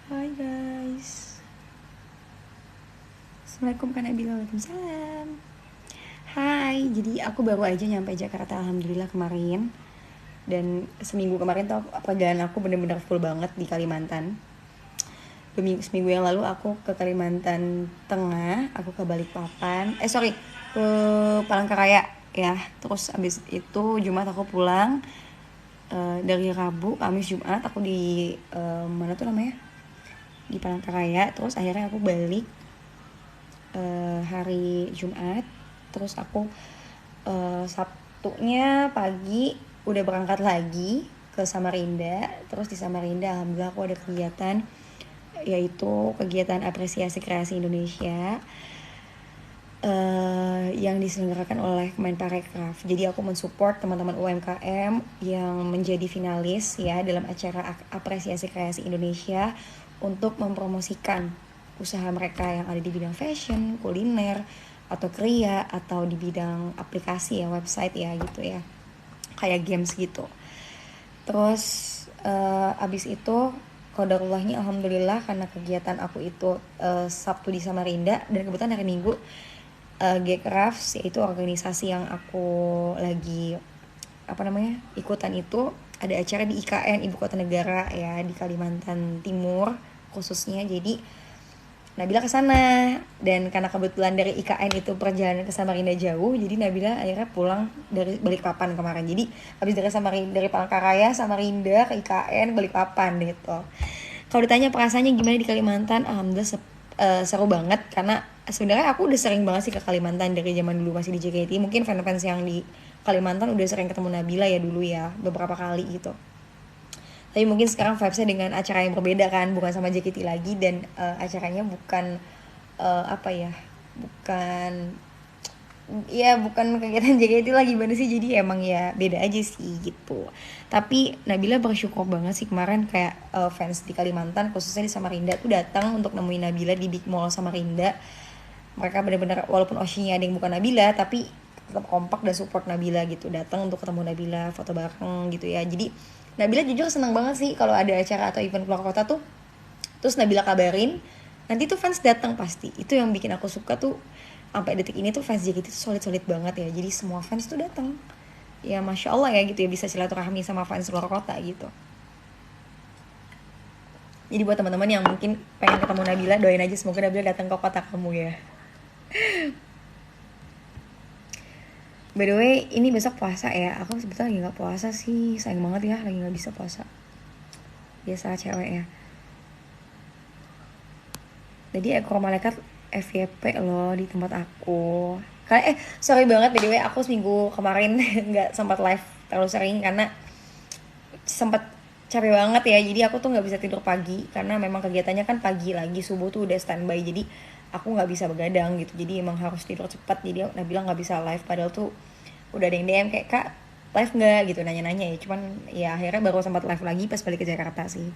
Hai guys. Assalamualaikum Kak Nabila. Waalaikumsalam. Hai, jadi aku baru aja nyampe Jakarta alhamdulillah kemarin. Dan seminggu kemarin tuh perjalanan aku bener-bener full banget di Kalimantan. Seminggu yang lalu aku ke Kalimantan Tengah, aku ke Balikpapan. Ke Palangkaraya ya. Terus abis itu Jumat aku pulang. Dari Rabu, Kamis, Jumat aku di mana tuh namanya? Di Palangkaraya. Terus akhirnya aku balik hari Jumat. Terus aku Sabtunya pagi udah berangkat lagi ke Samarinda. Terus di Samarinda alhamdulillah aku ada kegiatan, yaitu kegiatan apresiasi kreasi Indonesia yang diselenggarakan oleh Kemenparekraf. Jadi aku mensupport teman-teman UMKM yang menjadi finalis ya dalam acara apresiasi kreasi Indonesia untuk mempromosikan usaha mereka yang ada di bidang fashion, kuliner, atau kria, atau di bidang aplikasi ya, website ya gitu ya, kayak games gitu. Terus abis itu qadarullahnya alhamdulillah karena kegiatan aku itu Sabtu di Samarinda, dan kebetulan hari Minggu G-Crafts, yaitu organisasi yang aku lagi ikutan, itu ada acara di IKN Ibu Kota Negara ya, di Kalimantan Timur khususnya. Jadi Nabila ke sana, dan karena kebetulan dari IKN itu perjalanan ke Samarinda jauh, jadi Nabila akhirnya pulang dari Balikpapan kemarin. Jadi habis dari Palangkaraya, Samarinda ke IKN, Balikpapan gitu. Kalau ditanya perasaannya gimana di Kalimantan, alhamdulillah seru banget, karena sebenarnya aku udah sering banget sih ke Kalimantan dari zaman dulu masih di JKT. Mungkin fans-fans yang di Kalimantan udah sering ketemu Nabila ya dulu ya, beberapa kali gitu. Tapi mungkin sekarang vibesnya dengan acara yang berbeda kan, bukan sama JKT lagi, dan acaranya bukan bukan bukan kegiatan JKT lagi gimana sih, jadi emang ya beda aja sih gitu. Tapi Nabila bersyukur banget sih kemarin, kayak fans di Kalimantan khususnya di Samarinda tuh datang untuk nemuin Nabila di Big Mall Samarinda. Mereka benar-benar walaupun Oshinya ada yang bukan Nabila, tapi tetap kompak dan support Nabila gitu, datang untuk ketemu Nabila, foto bareng gitu ya. Jadi Nabila jujur seneng banget sih kalau ada acara atau event keluar kota tuh, terus Nabila kabarin, nanti tuh fans datang pasti. Itu yang bikin aku suka tuh, sampai detik ini tuh fans JKT tuh solid-solid banget ya. Jadi semua fans tuh datang. Ya Masya Allah ya gitu ya, bisa silaturahmi sama fans luar kota gitu. Jadi buat teman-teman yang mungkin pengen ketemu Nabila, doain aja semoga Nabila datang ke kota kamu ya. By the way, ini besok puasa ya. Aku sebetulnya lagi gak puasa sih. Sayang banget ya, lagi gak bisa puasa. Biasa cewek ya. Jadi ekor malaikat FYP loh di tempat aku. Karena sorry banget by the way, aku seminggu kemarin gak sempat live terlalu sering karena sempat capek banget ya. Jadi aku tuh gak bisa tidur pagi, karena memang kegiatannya kan pagi lagi, subuh tuh udah standby. Jadi aku gak bisa begadang gitu. Jadi emang harus tidur cepat. Jadi Nabila gak bisa live, padahal tuh udah ada yang DM kayak, Kak live nggak gitu, nanya-nanya ya. Cuman ya akhirnya baru sempat live lagi pas balik ke Jakarta sih.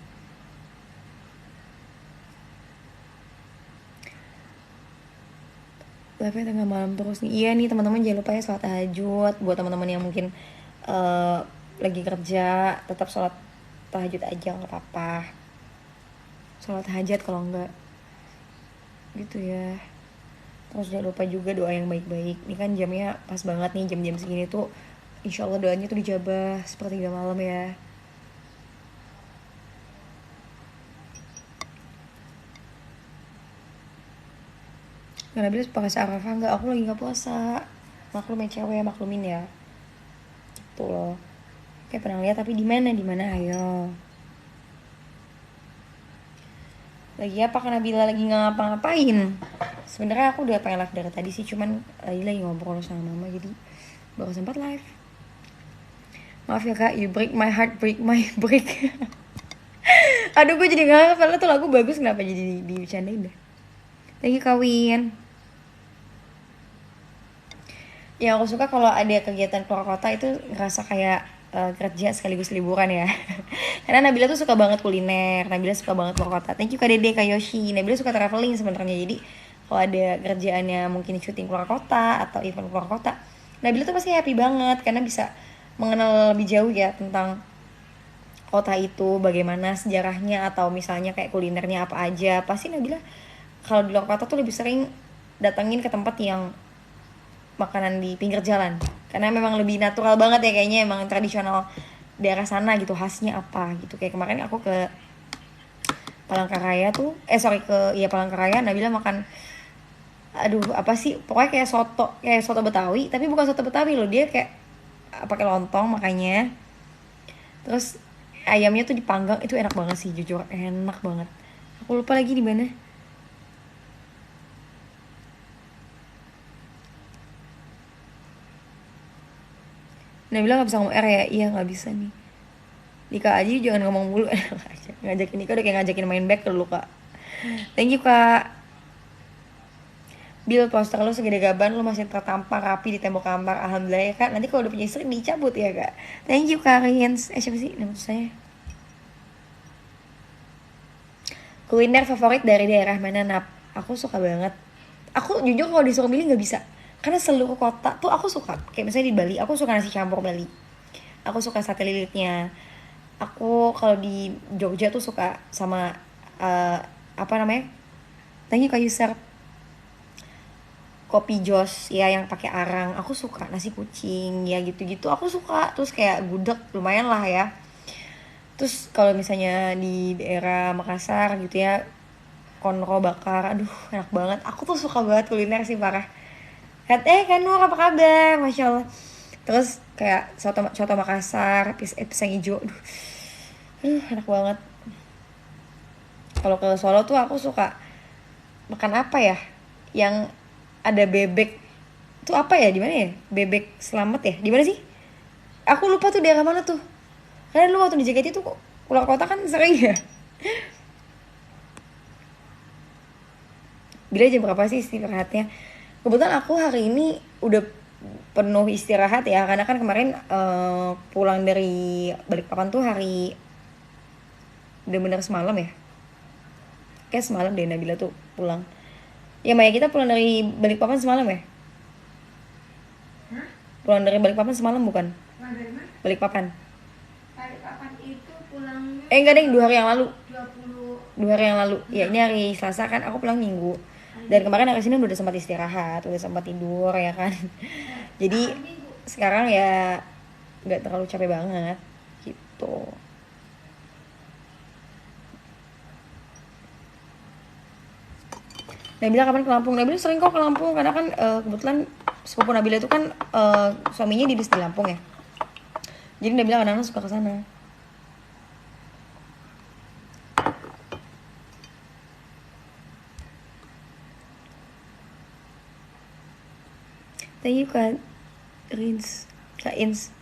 Live tengah malam terus nih. Iya nih teman-teman, jangan lupa ya sholat tahajud. Buat teman-teman yang mungkin lagi kerja, tetap sholat tahajud aja, nggak apa-apa. Sholat hajat kalau enggak gitu ya. Terus jangan lupa juga doa yang baik-baik. Ini kan jamnya pas banget nih, jam-jam segini tuh insya Allah doanya tuh dijabah sepertiga malam ya. Karena bilang puasa Arafah enggak, aku lagi gak puasa. Maklumin cewek, maklumin ya. Gitu loh. Kayak pernah lihat tapi di mana ayo. Lagi apa, karena Bila lagi nggak ngapa-ngapain. Sebenarnya aku udah pengen live dari tadi sih, cuman lagi ngobrol sama mama jadi baru sempat live. Maaf ya Kak, you break my heart, break my break. Aduh gue jadi gak hafal tuh lagu bagus, kenapa jadi dibicarain deh. Thank you Kawin. Ya aku suka kalau ada kegiatan keluar kota itu ngerasa kayak kerja sekaligus liburan ya. Karena Nabila tuh suka banget kuliner, Nabila suka banget keluar kota. Thank you Kak Dede, Kak Yoshi. Nabila suka traveling sebenarnya. Jadi kalau ada kerjaannya mungkin syuting keluar kota atau event keluar kota, Nabila tuh pasti happy banget karena bisa mengenal lebih jauh ya tentang kota itu bagaimana sejarahnya atau misalnya kayak kulinernya apa aja, pasti Nabila kalau di luar kota tuh lebih sering datengin ke tempat yang makanan di pinggir jalan, karena memang lebih natural banget ya kayaknya, emang tradisional daerah sana gitu, khasnya apa gitu. Kayak kemarin aku ke Palangkaraya tuh, sorry, ke iya Palangkaraya, Nabila makan, aduh apa sih, pokoknya kayak soto Betawi, tapi bukan soto Betawi loh, dia kayak pakai lontong makanya, terus ayamnya tuh dipanggang, itu enak banget sih, jujur enak banget. Aku lupa lagi di mana. Nabila nggak bisa ngomong R ya, iya nggak bisa nih. Dika aja jangan ngomong mulu. Ngajakin Dika udah kayak ngajakin main back dulu kak. Thank you kak. Bil, poster lu segede gaban, lu masih tertampar rapi di tembok kamar. Alhamdulillah ya kak. Nanti kalau udah punya istri dicabut ya kak. Thank you kak Rins. Siapa sih nama saya? Kuliner favorit dari daerah mana Nap? Aku suka banget. Aku jujur kalau disuruh milih nggak bisa. Karena seluruh kota tuh aku suka. Kayak misalnya di Bali, aku suka nasi campur Bali. Aku suka sate lilitnya. Aku kalau di Jogja tuh suka sama apa namanya? Thank you kak user, kopi jos ya yang pakai arang. Aku suka nasi kucing ya gitu-gitu. Aku suka. Terus kayak gudeg lumayan lah ya. Terus kalau misalnya di daerah Makassar gitu ya, konro bakar, aduh enak banget. Aku tuh suka banget kuliner sih parah. Kan Nur apa kabar, masya Allah. Terus kayak soto Makassar, pisang hijau, aduh enak banget. Kalau ke Solo tuh aku suka makan apa ya, yang ada bebek tuh apa ya, di mana ya, bebek selamat ya, di mana sih, aku lupa tuh daerah mana tuh. Karena lu waktu di JKT tuh keluar kota kan sering ya. Bila jam berapa sih istirahatnya? Kebetulan aku hari ini udah penuh istirahat ya, karena kan kemarin pulang dari Balikpapan tuh hari bener-bener semalam ya, kayak semalam deh Nabila tuh pulang. Ya Maya, kita pulang dari Balikpapan semalam ya. Pulang dari Balikpapan semalam bukan? Balikpapan. Balikpapan itu pulangnya Enggak deh, 2 hari yang lalu. 20. 2 hari yang lalu. Ya ini hari Selasa kan, aku pulang Minggu. Dan kemarin hari Senin udah sempat istirahat, udah sempat tidur ya kan. Jadi sekarang ya nggak terlalu capek banget gitu. Nabila kapan ke Lampung? Nabila sering kok ke Lampung, karena kan kebetulan sepupu Nabila itu kan suaminya di Lampung ya. Jadi Nabila kadang-kadang suka ke sana. Thank you Kak Rins, Kak Ins.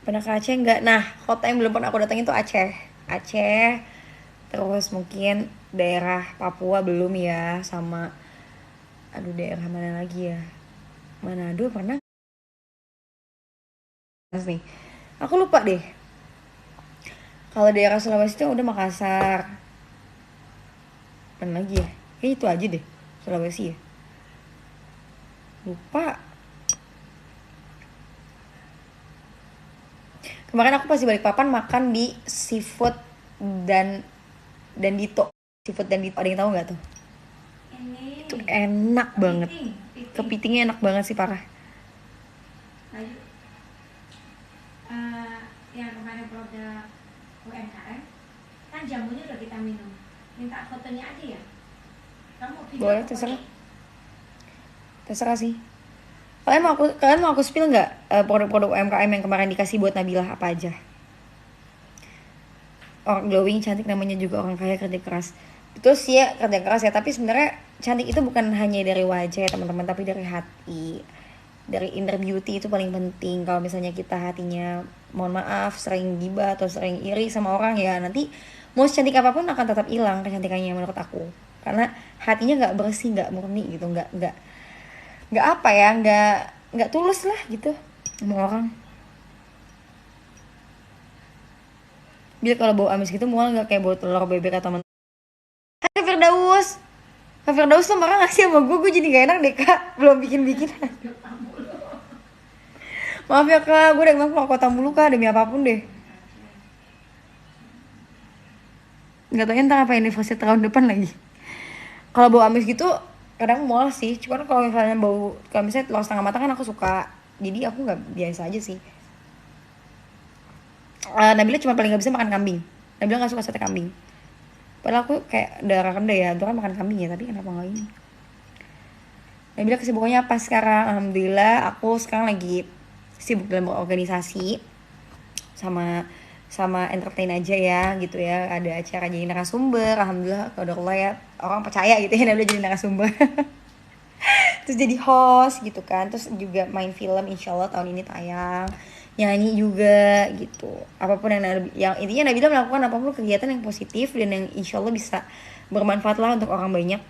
Pernah ke Aceh nggak? Nah, kota yang belum pernah aku datengin tuh Aceh. Aceh, terus mungkin daerah Papua belum ya, sama aduh daerah mana lagi ya? Manado pernah nih. Aku lupa deh. Kalau daerah Sulawesi itu udah Makassar. Mana lagi ya? Kayak itu aja deh. Sulawesi ya. Lupa. Kemarin aku pasti balik papan makan di seafood dan Dito. Seafood dan Dito, ada yang tahu nggak tuh? Ini Itu enak banget. Kepitingnya enak banget sih parah. Ayo. Yang kemarin produk UMKM kan jamunya udah kita minum, minta fotonya aja ya, kamu video. Boleh, terserah. Terserah sih. Kalian mau aku spill nggak produk-produk UMKM yang kemarin dikasih buat Nabila apa aja? Orang glowing, cantik, namanya juga orang kaya, kerja keras. Betul sih ya, kerja keras ya, tapi sebenarnya cantik itu bukan hanya dari wajah ya teman-teman, tapi dari hati, dari inner beauty itu paling penting. Kalau misalnya kita hatinya, mohon maaf, sering gibah atau sering iri sama orang, ya nanti mau cantik apapun akan tetap hilang kecantikannya menurut aku. Karena hatinya nggak bersih, nggak murni gitu, nggak apa ya, nggak tulus lah gitu sama orang. Bila kalau bau amis gitu mual nggak kayak bau telur bebek atau mentah. Hai Firdaus, Kak Firdaus tuh marah gak sih sama gue jadi gak enak deh kak, belum bikin. Maaf ya kak, gue udah bilang keluar kota mulu kak, demi apapun deh. Gak tau entar apa anniversary tahun depan lagi. Kalau bau amis gitu kadang mual sih, cuman kalau misalnya telur setengah matang kan aku suka, jadi aku nggak, biasa aja sih. Nabila cuma paling nggak bisa makan kambing. Nabila nggak suka sate kambing. Padahal aku kayak darah rendah ya, itu kan makan kambing ya, tapi kenapa nggak ini? Nabila kesibukannya apa sekarang? Alhamdulillah aku sekarang lagi sibuk dalam organisasi sama sama entertain aja ya gitu ya, ada acara jadi narasumber, alhamdulillah kalau Allah ya, orang percaya gitu ya Nabila jadi narasumber. Terus jadi host gitu kan, terus juga main film insyaallah tahun ini tayang, nyanyi juga gitu, apapun yang intinya Nabila melakukan apapun kegiatan yang positif dan yang insyaallah bisa bermanfaat lah untuk orang banyak.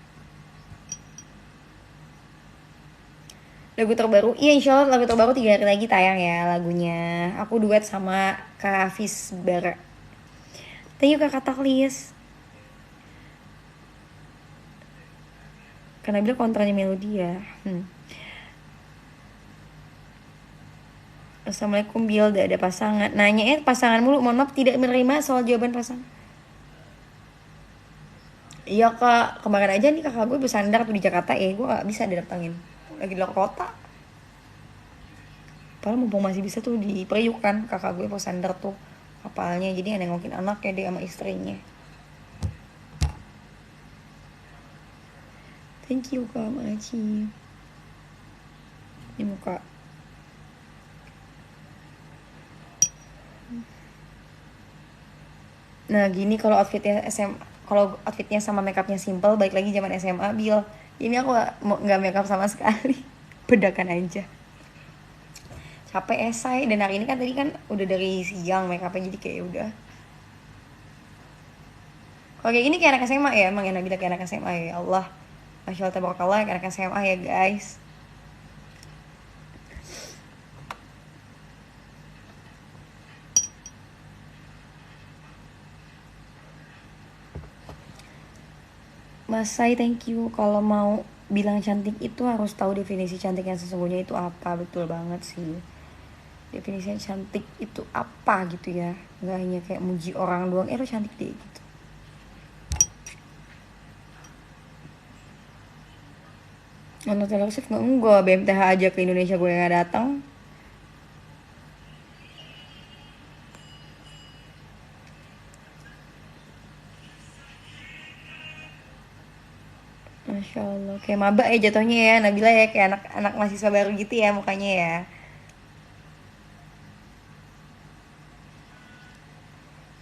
Lagu terbaru, iya insyaallah lagu terbaru 3 hari lagi tayang ya lagunya, aku duet sama Kak Hafiz Bara. Thank you Kak Kataklis. Karena bilang kontranya melodi ya. Assalamualaikum Bil, udah ada pasangan. Nanya pasangan mulu, mohon maaf tidak menerima soal jawaban pasangan. Iya kak, kemarin aja nih kakak gue bersandar tuh di Jakarta ya, gue gak bisa didatengin, lagi di luar kota. Padahal mumpung masih bisa tuh di Priuk kan, kakak gue bersandar tuh kapalnya, jadi nengokin anaknya dia sama istrinya. Thank you kak Maci. Ini muka. Nah gini kalau outfitnya kalau outfitnya sama makeupnya simple, balik lagi zaman SMA Bil. Ini aku nggak makeup sama sekali, bedakan aja. Capek esai, dan hari ini kan tadi kan udah dari siang makeupnya, jadi kayak udah. Kalau kayak gini kayak anak SMA ya, emang ya Nabila kayak anak SMA ya Allah. Masya Allah tabarakallah kayak anak SMA ya guys. Mas Sai thank you. Kalau mau bilang cantik itu harus tahu definisi cantik yang sesungguhnya itu apa. Betul banget sih, definisinya cantik itu apa gitu ya, nggak hanya kayak muji orang doang lo cantik deh gitu. Nonton Taylor Swift enggak, BMTH aja ke Indonesia gue nggak datang. Masya Allah, kayak maba ya jatuhnya ya Nabila ya, kayak anak-anak mahasiswa baru gitu ya mukanya ya.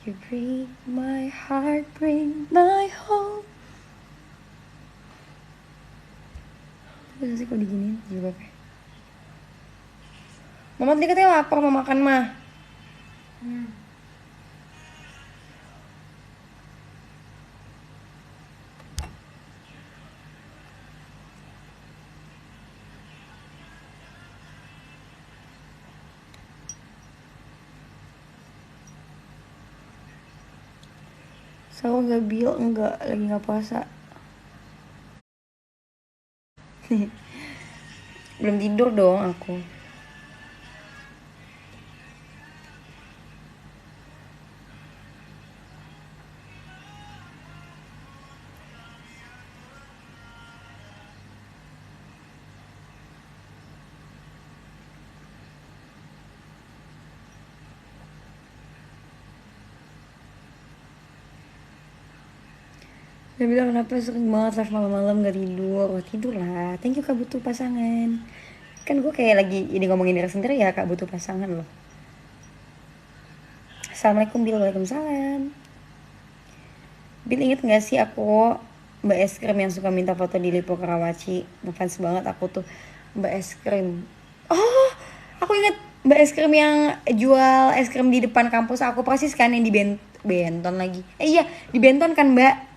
You break my heart, break my home. Bisa sih kok diginiin juga kayak. Mama tadi katanya lapar mau makan mah. Sahur gak Bil? Enggak, lagi gak puasa. Belum tidur dong aku. Dia bilang kenapa sering banget live malam-malam gak tidur. Wah, tidur lah. Thank you kak butuh pasangan. Kan gue kayak lagi ini ngomongin diri sendiri ya, kak butuh pasangan loh. Assalamualaikum Bil, waalaikumsalam. Bil inget gak sih aku Mbak es krim yang suka minta foto di Lipo Karawaci. Ngefans banget aku tuh Mbak es krim. Oh, aku inget Mbak es krim yang jual es krim di depan kampus aku persis kan, yang di Benton lagi. Iya, di Benton kan Mbak.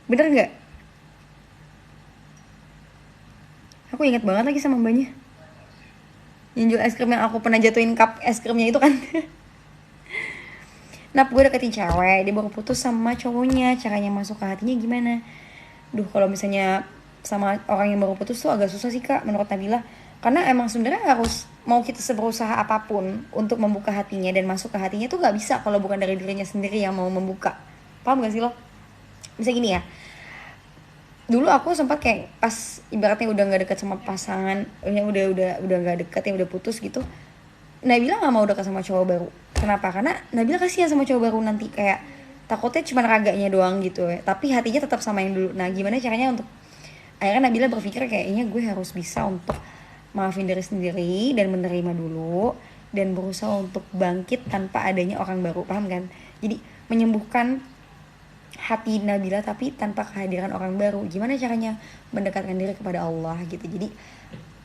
Bener nggak? Aku inget banget lagi sama mbaknya. Yang jual es krim yang aku pernah jatuhin cup es krimnya itu kan. Nah, gue deketin cewek, dia baru putus sama cowoknya. Caranya masuk ke hatinya gimana? Duh, kalau misalnya sama orang yang baru putus tuh agak susah sih Kak menurut Nabila. Karena emang sebenarnya harus mau kita seberusaha apapun untuk membuka hatinya dan masuk ke hatinya tuh nggak bisa kalau bukan dari dirinya sendiri yang mau membuka. Paham gak sih lo? Bisa gini ya, dulu aku sempat kayak pas ibaratnya udah nggak deket sama pasangan, ya udah nggak deket, ya udah putus gitu. Nabila nggak mau dekat sama cowok baru. Kenapa? Karena Nabila kasihan sama cowok baru nanti, kayak takutnya cuma raganya doang gitu ya, tapi hatinya tetap sama yang dulu. Nah gimana caranya untuk akhirnya Nabila berpikir kayaknya gue harus bisa untuk maafin diri sendiri dan menerima dulu dan berusaha untuk bangkit tanpa adanya orang baru, paham kan? Jadi menyembuhkan hati Nabila tapi tanpa kehadiran orang baru. Gimana caranya mendekatkan diri kepada Allah gitu. Jadi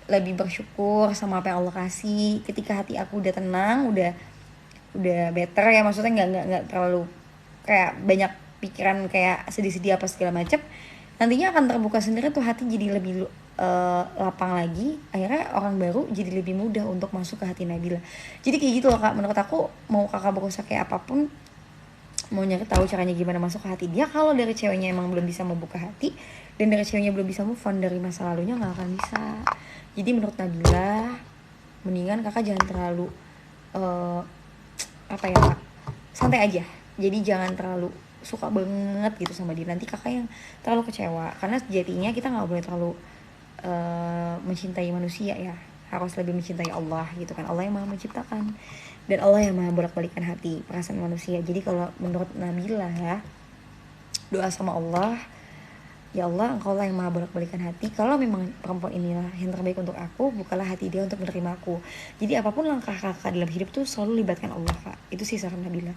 lebih bersyukur sama apa yang Allah kasih. Ketika hati aku udah tenang, udah better ya, maksudnya nggak terlalu kayak banyak pikiran kayak sedih-sedih apa segala macam, nantinya akan terbuka sendiri tuh hati, jadi lebih lapang lagi. Akhirnya orang baru jadi lebih mudah untuk masuk ke hati Nabila. Jadi kayak gitu loh Kak, menurut aku mau kakak berusaha kayak apapun, mau nyari tahu caranya gimana masuk ke hati dia, kalau dari ceweknya emang belum bisa membuka hati dan dari ceweknya belum bisa move on dari masa lalunya, nggak akan bisa. Jadi menurut Nabila mendingan kakak jangan terlalu apa ya Kak, santai aja. Jadi jangan terlalu suka banget gitu sama dia, nanti kakak yang terlalu kecewa. Karena sejatinya kita nggak boleh terlalu mencintai manusia ya, harus lebih mencintai Allah gitu kan. Allah yang maha menciptakan dan Allah yang maha bolak-balikan hati perasaan manusia. Jadi kalau menurut Nabila ya, doa sama Allah, ya Allah engkau lah yang maha bolak-balikan hati, kalau memang perempuan inilah yang terbaik untuk aku, bukalah hati dia untuk menerima aku. Jadi apapun langkah kakak dalam hidup tuh selalu libatkan Allah Kak. Itu sih saran Nabila.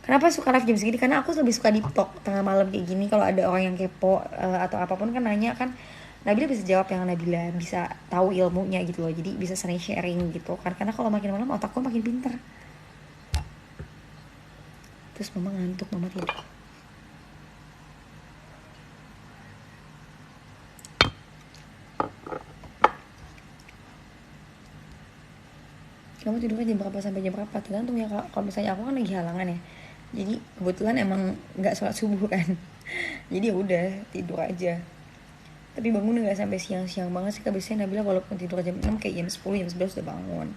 Kenapa suka live jam segini? Karena aku lebih suka deep talk tengah malam kayak gini. Kalau ada orang yang kepo atau apapun kan nanya kan, Nabila bisa jawab yang Nabila bisa tahu ilmunya gitu loh. Jadi bisa sering sharing gitu kan. Karena kalau makin malam otakku makin pinter. Terus mama ngantuk, mama tidur. Kamu tidurnya jam berapa sampai jam berapa? Tergantung ya Kak. Kalau misalnya aku kan lagi halangan ya, jadi kebetulan emang nggak sholat subuh kan. Jadi ya udah tidur aja. Tapi bangun nggak sampai siang-siang banget sih Kak. Biasanya Nabila walaupun tidur jam 6 kayak jam 10, jam 11 udah bangun.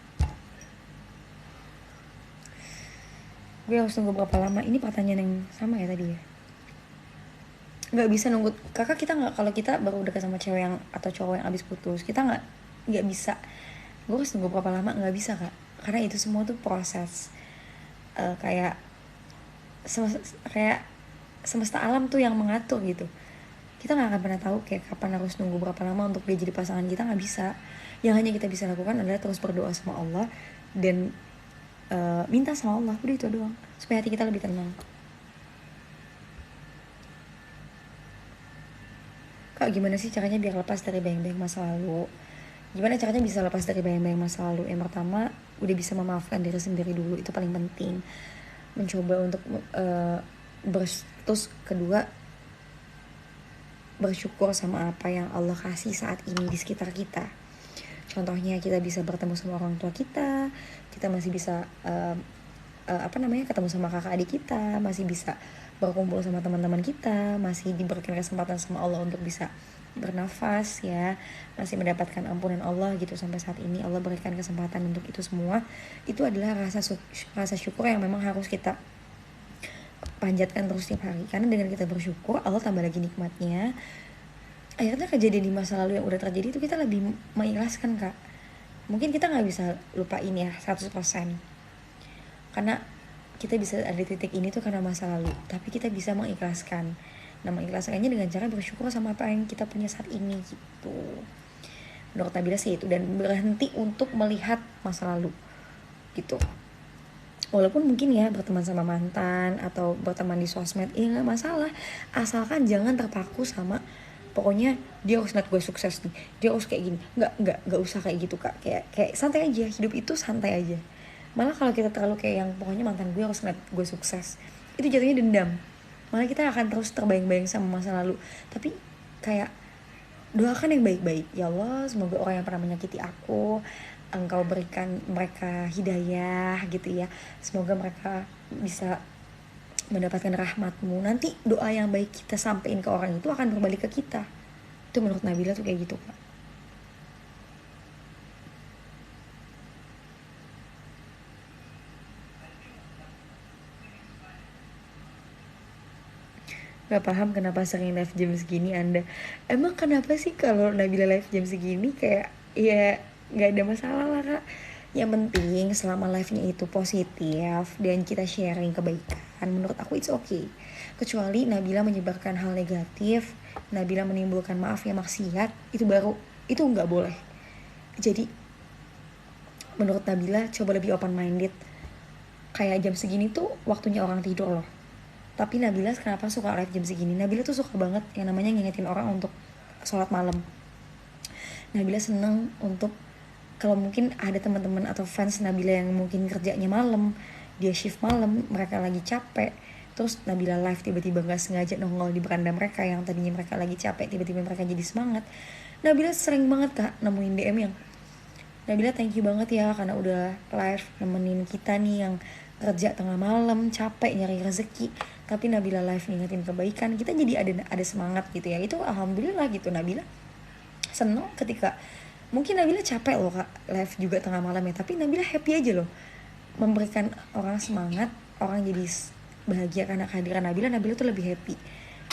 Gue harus tunggu berapa lama? Ini pertanyaan yang sama ya tadi ya. Nggak bisa nunggu kakak, kita nggak, kalau kita baru dekat sama cewek yang atau cowok yang abis putus, kita nggak bisa gue harus tunggu berapa lama, nggak bisa Kak. Karena itu semua tuh proses. Kayak kayak semesta alam tuh yang mengatur gitu. Kita nggak akan pernah tahu kayak kapan harus nunggu berapa lama untuk dia jadi pasangan kita, nggak bisa. Yang hanya kita bisa lakukan adalah terus berdoa sama Allah dan minta sama Allah, udah itu doang, supaya hati kita lebih tenang. Kak gimana sih caranya biar lepas dari bayang-bayang masa lalu? Gimana caranya bisa lepas dari bayang-bayang masa lalu? Yang pertama, udah bisa memaafkan diri sendiri dulu, itu paling penting. Mencoba untuk terus kedua, bersyukur sama apa yang Allah kasih saat ini di sekitar kita. Contohnya kita bisa bertemu sama orang tua kita masih bisa ketemu sama kakak adik kita, masih bisa berkumpul sama teman-teman kita, masih diberikan kesempatan sama Allah untuk bisa bernafas ya, masih mendapatkan ampunan Allah gitu. Sampai saat ini Allah berikan kesempatan untuk itu semua. Itu adalah rasa syukur yang memang harus kita panjatkan terus setiap hari. Karena dengan kita bersyukur, Allah tambah lagi nikmatnya. Akhirnya kejadian di masa lalu yang udah terjadi itu kita lebih mengikhlaskan Kak. Mungkin kita gak bisa lupain ya 100%, karena kita bisa ada di titik ini tuh karena masa lalu. Tapi kita bisa mengikhlaskan. Nah mengikhlaskannya dengan cara bersyukur sama apa yang kita punya saat ini gitu. Menurut Nabila sih itu. Dan berhenti untuk melihat masa lalu gitu. Walaupun mungkin ya berteman sama mantan atau berteman di sosmed, ya gak masalah. Asalkan jangan terpaku sama pokoknya dia harus ngeliat gue sukses nih, dia harus kayak gini. Nggak usah kayak gitu Kak. Kayak santai aja, hidup itu santai aja. Malah kalau kita terlalu kayak yang pokoknya mantan gue harus ngeliat gue sukses, itu jatuhnya dendam. Malah kita akan terus terbayang-bayang sama masa lalu. Tapi kayak doakan yang baik-baik. Ya Allah, semoga orang yang pernah menyakiti aku, Engkau berikan mereka hidayah gitu ya. Semoga mereka bisa mendapatkan rahmat-Mu. Nanti doa yang baik kita sampein ke orang itu akan berbalik ke kita. Itu menurut Nabila tuh kayak gitu Kak. Gak paham kenapa sering live jam segini Anda. Emang kenapa sih kalau Nabila live jam segini kayak ya gak ada masalah lah Kak. Yang penting selama live-nya itu positif dan kita sharing kebaikan, menurut aku it's okay. Kecuali Nabila menyebarkan hal negatif, Nabila menimbulkan maaf ya maksiat, itu baru, itu nggak boleh. Jadi menurut Nabila coba lebih open minded. Kayak jam segini tuh waktunya orang tidur loh. Tapi Nabila kenapa suka live jam segini? Nabila tuh suka banget yang namanya ngingetin orang untuk sholat malam. Nabila seneng untuk kalau mungkin ada teman-teman atau fans Nabila yang mungkin kerjanya malam, dia shift malam, mereka lagi capek, terus Nabila live tiba-tiba nggak sengaja nongol di beranda mereka yang tadinya mereka lagi capek, tiba-tiba mereka jadi semangat. Nabila sering banget Kak nemuin DM yang Nabila thank you banget ya karena udah live nemenin kita nih yang kerja tengah malam capek nyari rezeki, tapi Nabila live ngingetin kebaikan, kita jadi ada semangat gitu ya. Itu alhamdulillah gitu. Nabila seneng ketika mungkin Nabila capek loh Kak live juga tengah malam ya, tapi Nabila happy aja loh memberikan orang semangat, orang jadi bahagia karena kehadiran Nabila. Nabila tuh lebih happy.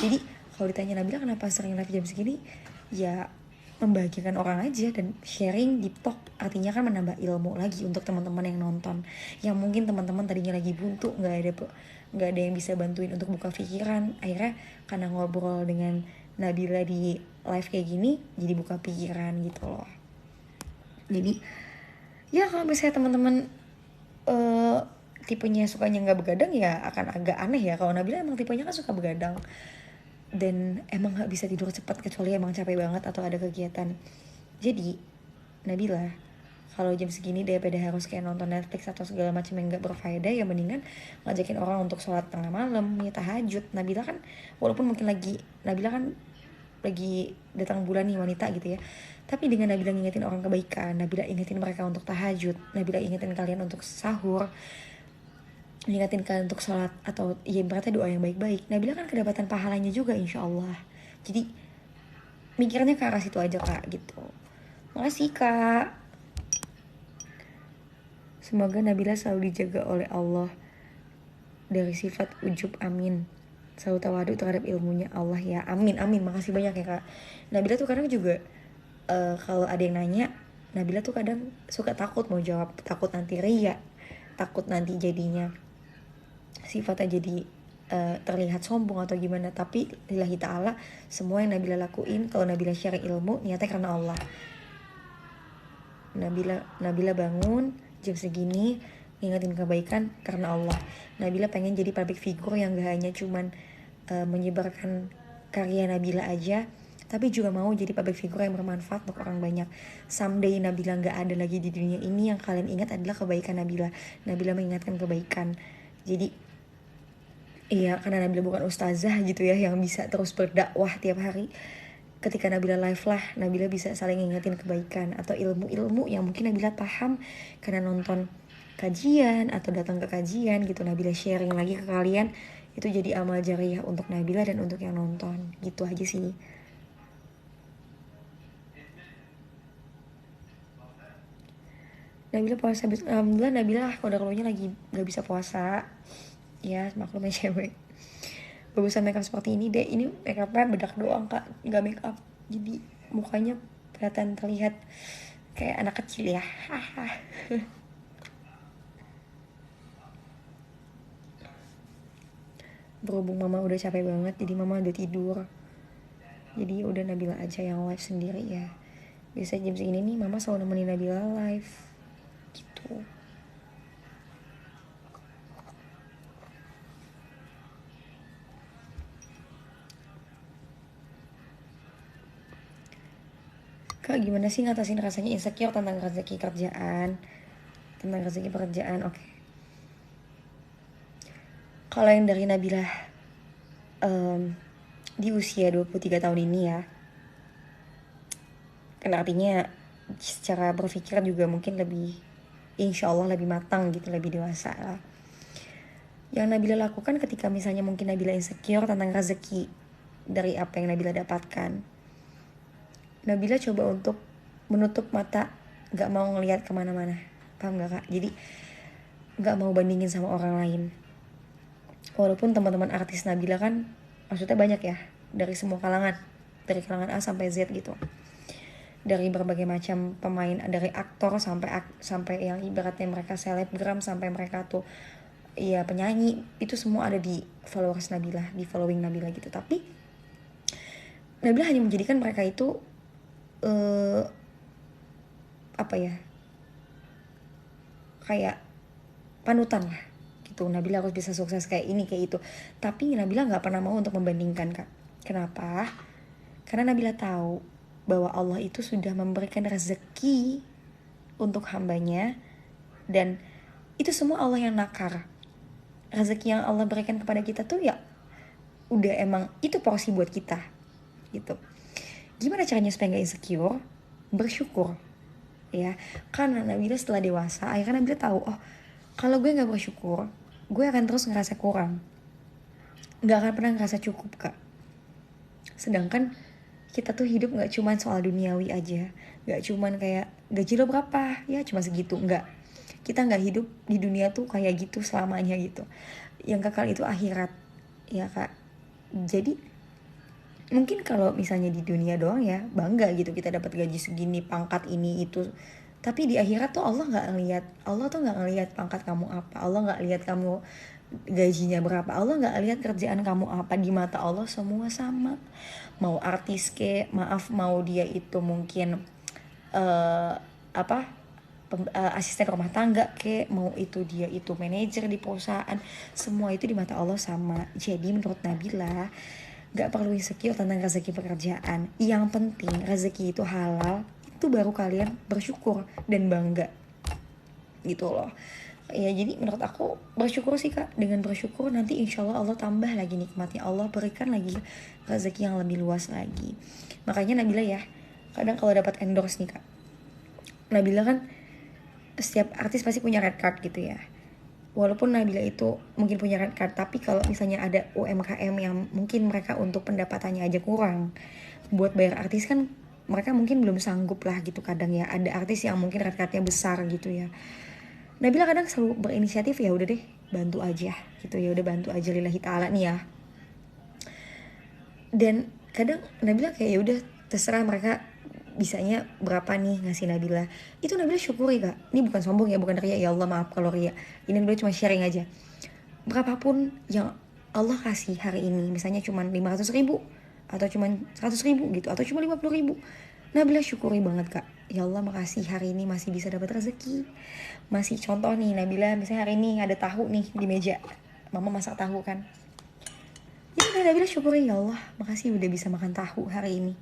Jadi kalau ditanya Nabila kenapa sering live jam segini, ya membahagiakan orang aja dan sharing deep talk, artinya kan menambah ilmu lagi untuk teman-teman yang nonton, yang mungkin teman-teman tadinya lagi buntu nggak ada yang bisa bantuin untuk buka pikiran, akhirnya karena ngobrol dengan Nabila di live kayak gini jadi buka pikiran gitu loh. Jadi ya kalau misalnya teman-teman uh, tipenya sukanya nggak begadang ya akan agak aneh ya. Kalau Nabila emang tipenya kan suka begadang dan emang nggak bisa tidur cepat kecuali emang capek banget atau ada kegiatan. Jadi Nabila kalau jam segini daripada harus kayak nonton Netflix atau segala macam yang nggak berfaedah, ya mendingan ngajakin orang untuk sholat tengah malam, ya tahajud. Nabila kan walaupun mungkin Nabila kan lagi datang bulan nih wanita gitu ya, tapi dengan Nabila ngingetin orang kebaikan, Nabila ingetin mereka untuk tahajud, Nabila ingetin kalian untuk sahur, ingetin kalian untuk sholat atau ya berarti doa yang baik-baik, Nabila kan kedapatan pahalanya juga insya Allah. Jadi mikirnya ke arah situ aja Kak gitu. Makasih Kak. Semoga Nabila selalu dijaga oleh Allah dari sifat ujub, amin. Selalu tawadu terhadap ilmunya Allah ya, amin amin. Makasih banyak ya Kak. Nabila tuh kadang juga kalau ada yang nanya, Nabila tuh kadang suka takut mau jawab, takut nanti ria, takut nanti jadinya sifatnya jadi terlihat sombong atau gimana. Tapi lillahi ta'ala semua yang Nabila lakuin, kalau Nabila share ilmu niatnya karena Allah. Nabila bangun jam segini ngingetin kebaikan karena Allah. Nabila pengen jadi public figure yang gak hanya cuman menyebarkan karya Nabila aja, tapi juga mau jadi public figure yang bermanfaat untuk orang banyak. Someday Nabila gak ada lagi di dunia ini, yang kalian ingat adalah kebaikan Nabila. Nabila mengingatkan kebaikan. Jadi iya, karena Nabila bukan ustazah gitu ya yang bisa terus berdakwah tiap hari. Ketika Nabila live lah, Nabila bisa saling ingetin kebaikan atau ilmu-ilmu yang mungkin Nabila paham karena nonton kajian atau datang ke kajian gitu. Nabila sharing lagi ke kalian, itu jadi amal jariah untuk Nabila dan untuk yang nonton. Gitu aja sih. Nabila puasa, alhamdulillah Nabila kodarulnya lagi gak bisa puasa. Ya maklumnya cewek, bagusan makeup seperti ini deh. Ini makeupnya bedak doang Kak, nggak makeup, jadi mukanya kelihatan terlihat kayak anak kecil ya. Berhubung mama udah capek banget, jadi mama udah tidur, jadi udah Nabila aja yang live sendiri ya. Biasa jam segini nih mama selalu nemenin Nabila live gitu. Kak gimana sih ngatasin rasanya insecure tentang rezeki kerjaan, tentang rezeki pekerjaan? Oke. Kalau yang dari Nabila di usia 23 tahun ini ya, kan artinya secara berpikir juga mungkin lebih, insya Allah lebih matang gitu, lebih dewasa lah. Yang Nabila lakukan ketika misalnya mungkin Nabila insecure tentang rezeki dari apa yang Nabila dapatkan, Nabila coba untuk menutup mata, gak mau ngelihat kemana-mana. Paham gak kak? Jadi gak mau bandingin sama orang lain. Walaupun teman-teman artis Nabila kan maksudnya banyak ya, dari semua kalangan, dari kalangan A sampai Z gitu, dari berbagai macam pemain, dari aktor sampai yang ibaratnya mereka selebgram, sampai mereka tuh ya penyanyi, itu semua ada di followers Nabila, di following Nabila gitu. Tapi Nabila hanya menjadikan mereka itu apa ya, kayak panutan lah gitu. Nabila harus bisa sukses kayak ini kayak itu. Tapi Nabila nggak pernah mau untuk membandingkan kak. Kenapa? Karena Nabila tahu bahwa Allah itu sudah memberikan rezeki untuk hambanya, dan itu semua Allah yang nakar. Rezeki yang Allah berikan kepada kita tuh ya udah emang itu porsi buat kita gitu. Gimana caranya supaya gak insecure? Bersyukur ya. Karena Nabila setelah dewasa akhirnya Nabila tahu, oh kalau gue gak bersyukur, gue akan terus ngerasa kurang, gak akan pernah ngerasa cukup kak. Sedangkan kita tuh hidup gak cuman soal duniawi aja, gak cuman kayak gaji lo berapa, ya cuma segitu, enggak. Kita gak hidup di dunia tuh kayak gitu selamanya gitu. Yang kekal itu akhirat ya kak. Jadi mungkin kalau misalnya di dunia doang ya bangga gitu kita dapat gaji segini, pangkat ini itu, tapi di akhirat tuh Allah tuh nggak ngelihat pangkat kamu apa, Allah nggak lihat kamu gajinya berapa, Allah nggak lihat kerjaan kamu apa. Di mata Allah semua sama. Mau artis mau dia itu mungkin asisten rumah tangga mau itu dia itu manajer di perusahaan, semua itu di mata Allah sama. Jadi menurut Nabila gak perlu insecure tentang rezeki pekerjaan. Yang penting rezeki itu halal, itu baru kalian bersyukur dan bangga gitu loh ya. Jadi menurut aku bersyukur sih kak. Dengan bersyukur nanti insya Allah tambah lagi nikmatnya, Allah berikan lagi rezeki yang lebih luas lagi. Makanya Nabila ya kadang kalau dapat endorse nih kak, Nabila kan setiap artis pasti punya red card gitu ya. Walaupun Nabila itu mungkin punya red card, tapi kalau misalnya ada UMKM yang mungkin mereka untuk pendapatannya aja kurang buat bayar artis, kan mereka mungkin belum sanggup lah gitu kadang ya. Ada artis yang mungkin red cardnya besar gitu ya. Nabila kadang selalu berinisiatif, ya udah deh bantu aja gitu, ya udah bantu aja lillahi ta'ala nih ya. Dan kadang Nabila kayak ya udah terserah mereka bisanya berapa nih ngasih Nabila. Itu Nabila syukuri kak. Ini bukan sombong ya, bukan ria, ya Allah maaf kalau ria. Ini Nabila cuma sharing aja. Berapapun yang Allah kasih hari ini, misalnya cuma 500 ribu atau cuma 100 ribu gitu, atau cuma 50 ribu, Nabila syukuri banget kak. Ya Allah makasih hari ini masih bisa dapat rezeki. Masih contoh nih Nabila misalnya hari ini ada tahu nih di meja, mama masak tahu kan, itu udah Nabila syukuri, ya Allah makasih udah bisa makan tahu hari ini,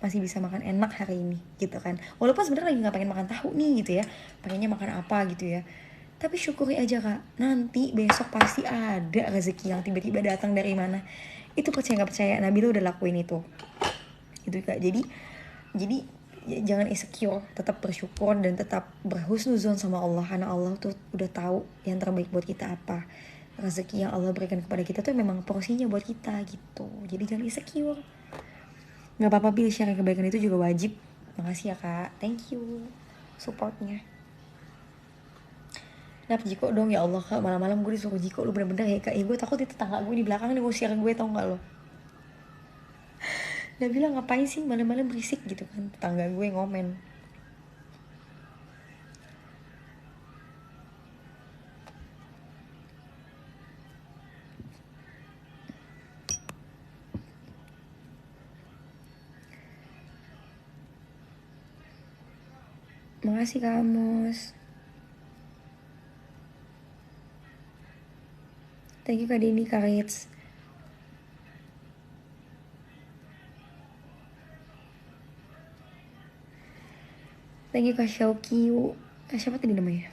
masih bisa makan enak hari ini gitu kan. Walaupun sebenarnya lagi nggak pengen makan tahu nih gitu ya, pengennya makan apa gitu ya, tapi syukuri aja kak. Nanti besok pasti ada rezeki yang tiba-tiba datang dari mana. Itu percaya nggak percaya, Nabila udah lakuin itu gitu kak. Jadi jangan insecure, tetap bersyukur dan tetap berhusnuzon sama Allah, karena Allah tuh udah tahu yang terbaik buat kita apa. Rezeki yang Allah berikan kepada kita tuh memang porsinya buat kita gitu. Jadi jangan insecure. Gak apa-apa Bil, share kebaikan itu juga wajib. Makasih ya kak, thank you supportnya. Kenapa Jiko dong ya Allah kak, malam-malam gue disuruh Jiko. Lu bener-bener ya kak, ya gue takut itu tetangga gue di belakang nih ngusir gue, tau gak lo. Dia bilang ngapain sih malam-malam berisik gitu kan, tetangga gue ngomen. Makasih Kak Amos. Thank you Kak Dini, Kak Ritz. Thank you Kak Shauki. Siapa tadi namanya?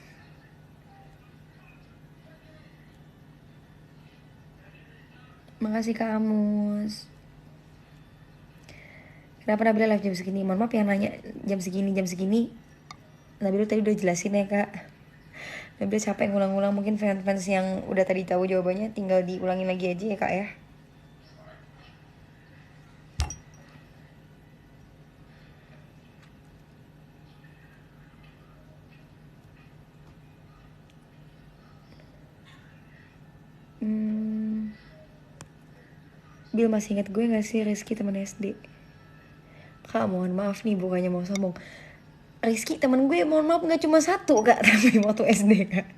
Makasih Kak Amos. Kenapa Nabila live jam segini? Mohon maaf yang nanya jam segini. Nabila tadi udah jelasin ya kak. Nabila capek ngulang-ngulang, mungkin fans yang udah tadi tahu jawabannya tinggal diulangin lagi aja ya kak ya. Bil, masih inget gue gak sih Rizky temen SD? Kak, mohon maaf nih, bukannya mau sombong. Rizky temen gue, mohon maaf, gak cuma satu kak, tapi waktu SD kak.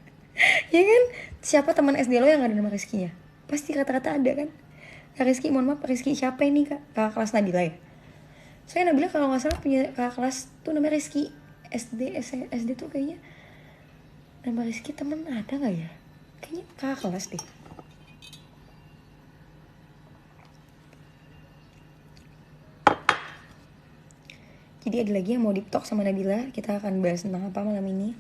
Ya kan? Siapa teman SD lo yang gak ada nama Rizky-nya? Pasti rata-rata ada kan? Kak Rizky, mohon maaf, Rizky siapa ini kak? Kakak kelas Nabila ya? Soalnya Nabila kalau gak salah punya kakak kelas tuh namanya Rizky. SD tuh kayaknya nama Rizky temen ada gak ya? Kayaknya kakak kelas deh. Jadi ada lagi yang mau deep talk sama Nabila. Kita akan bahas tentang apa malam ini.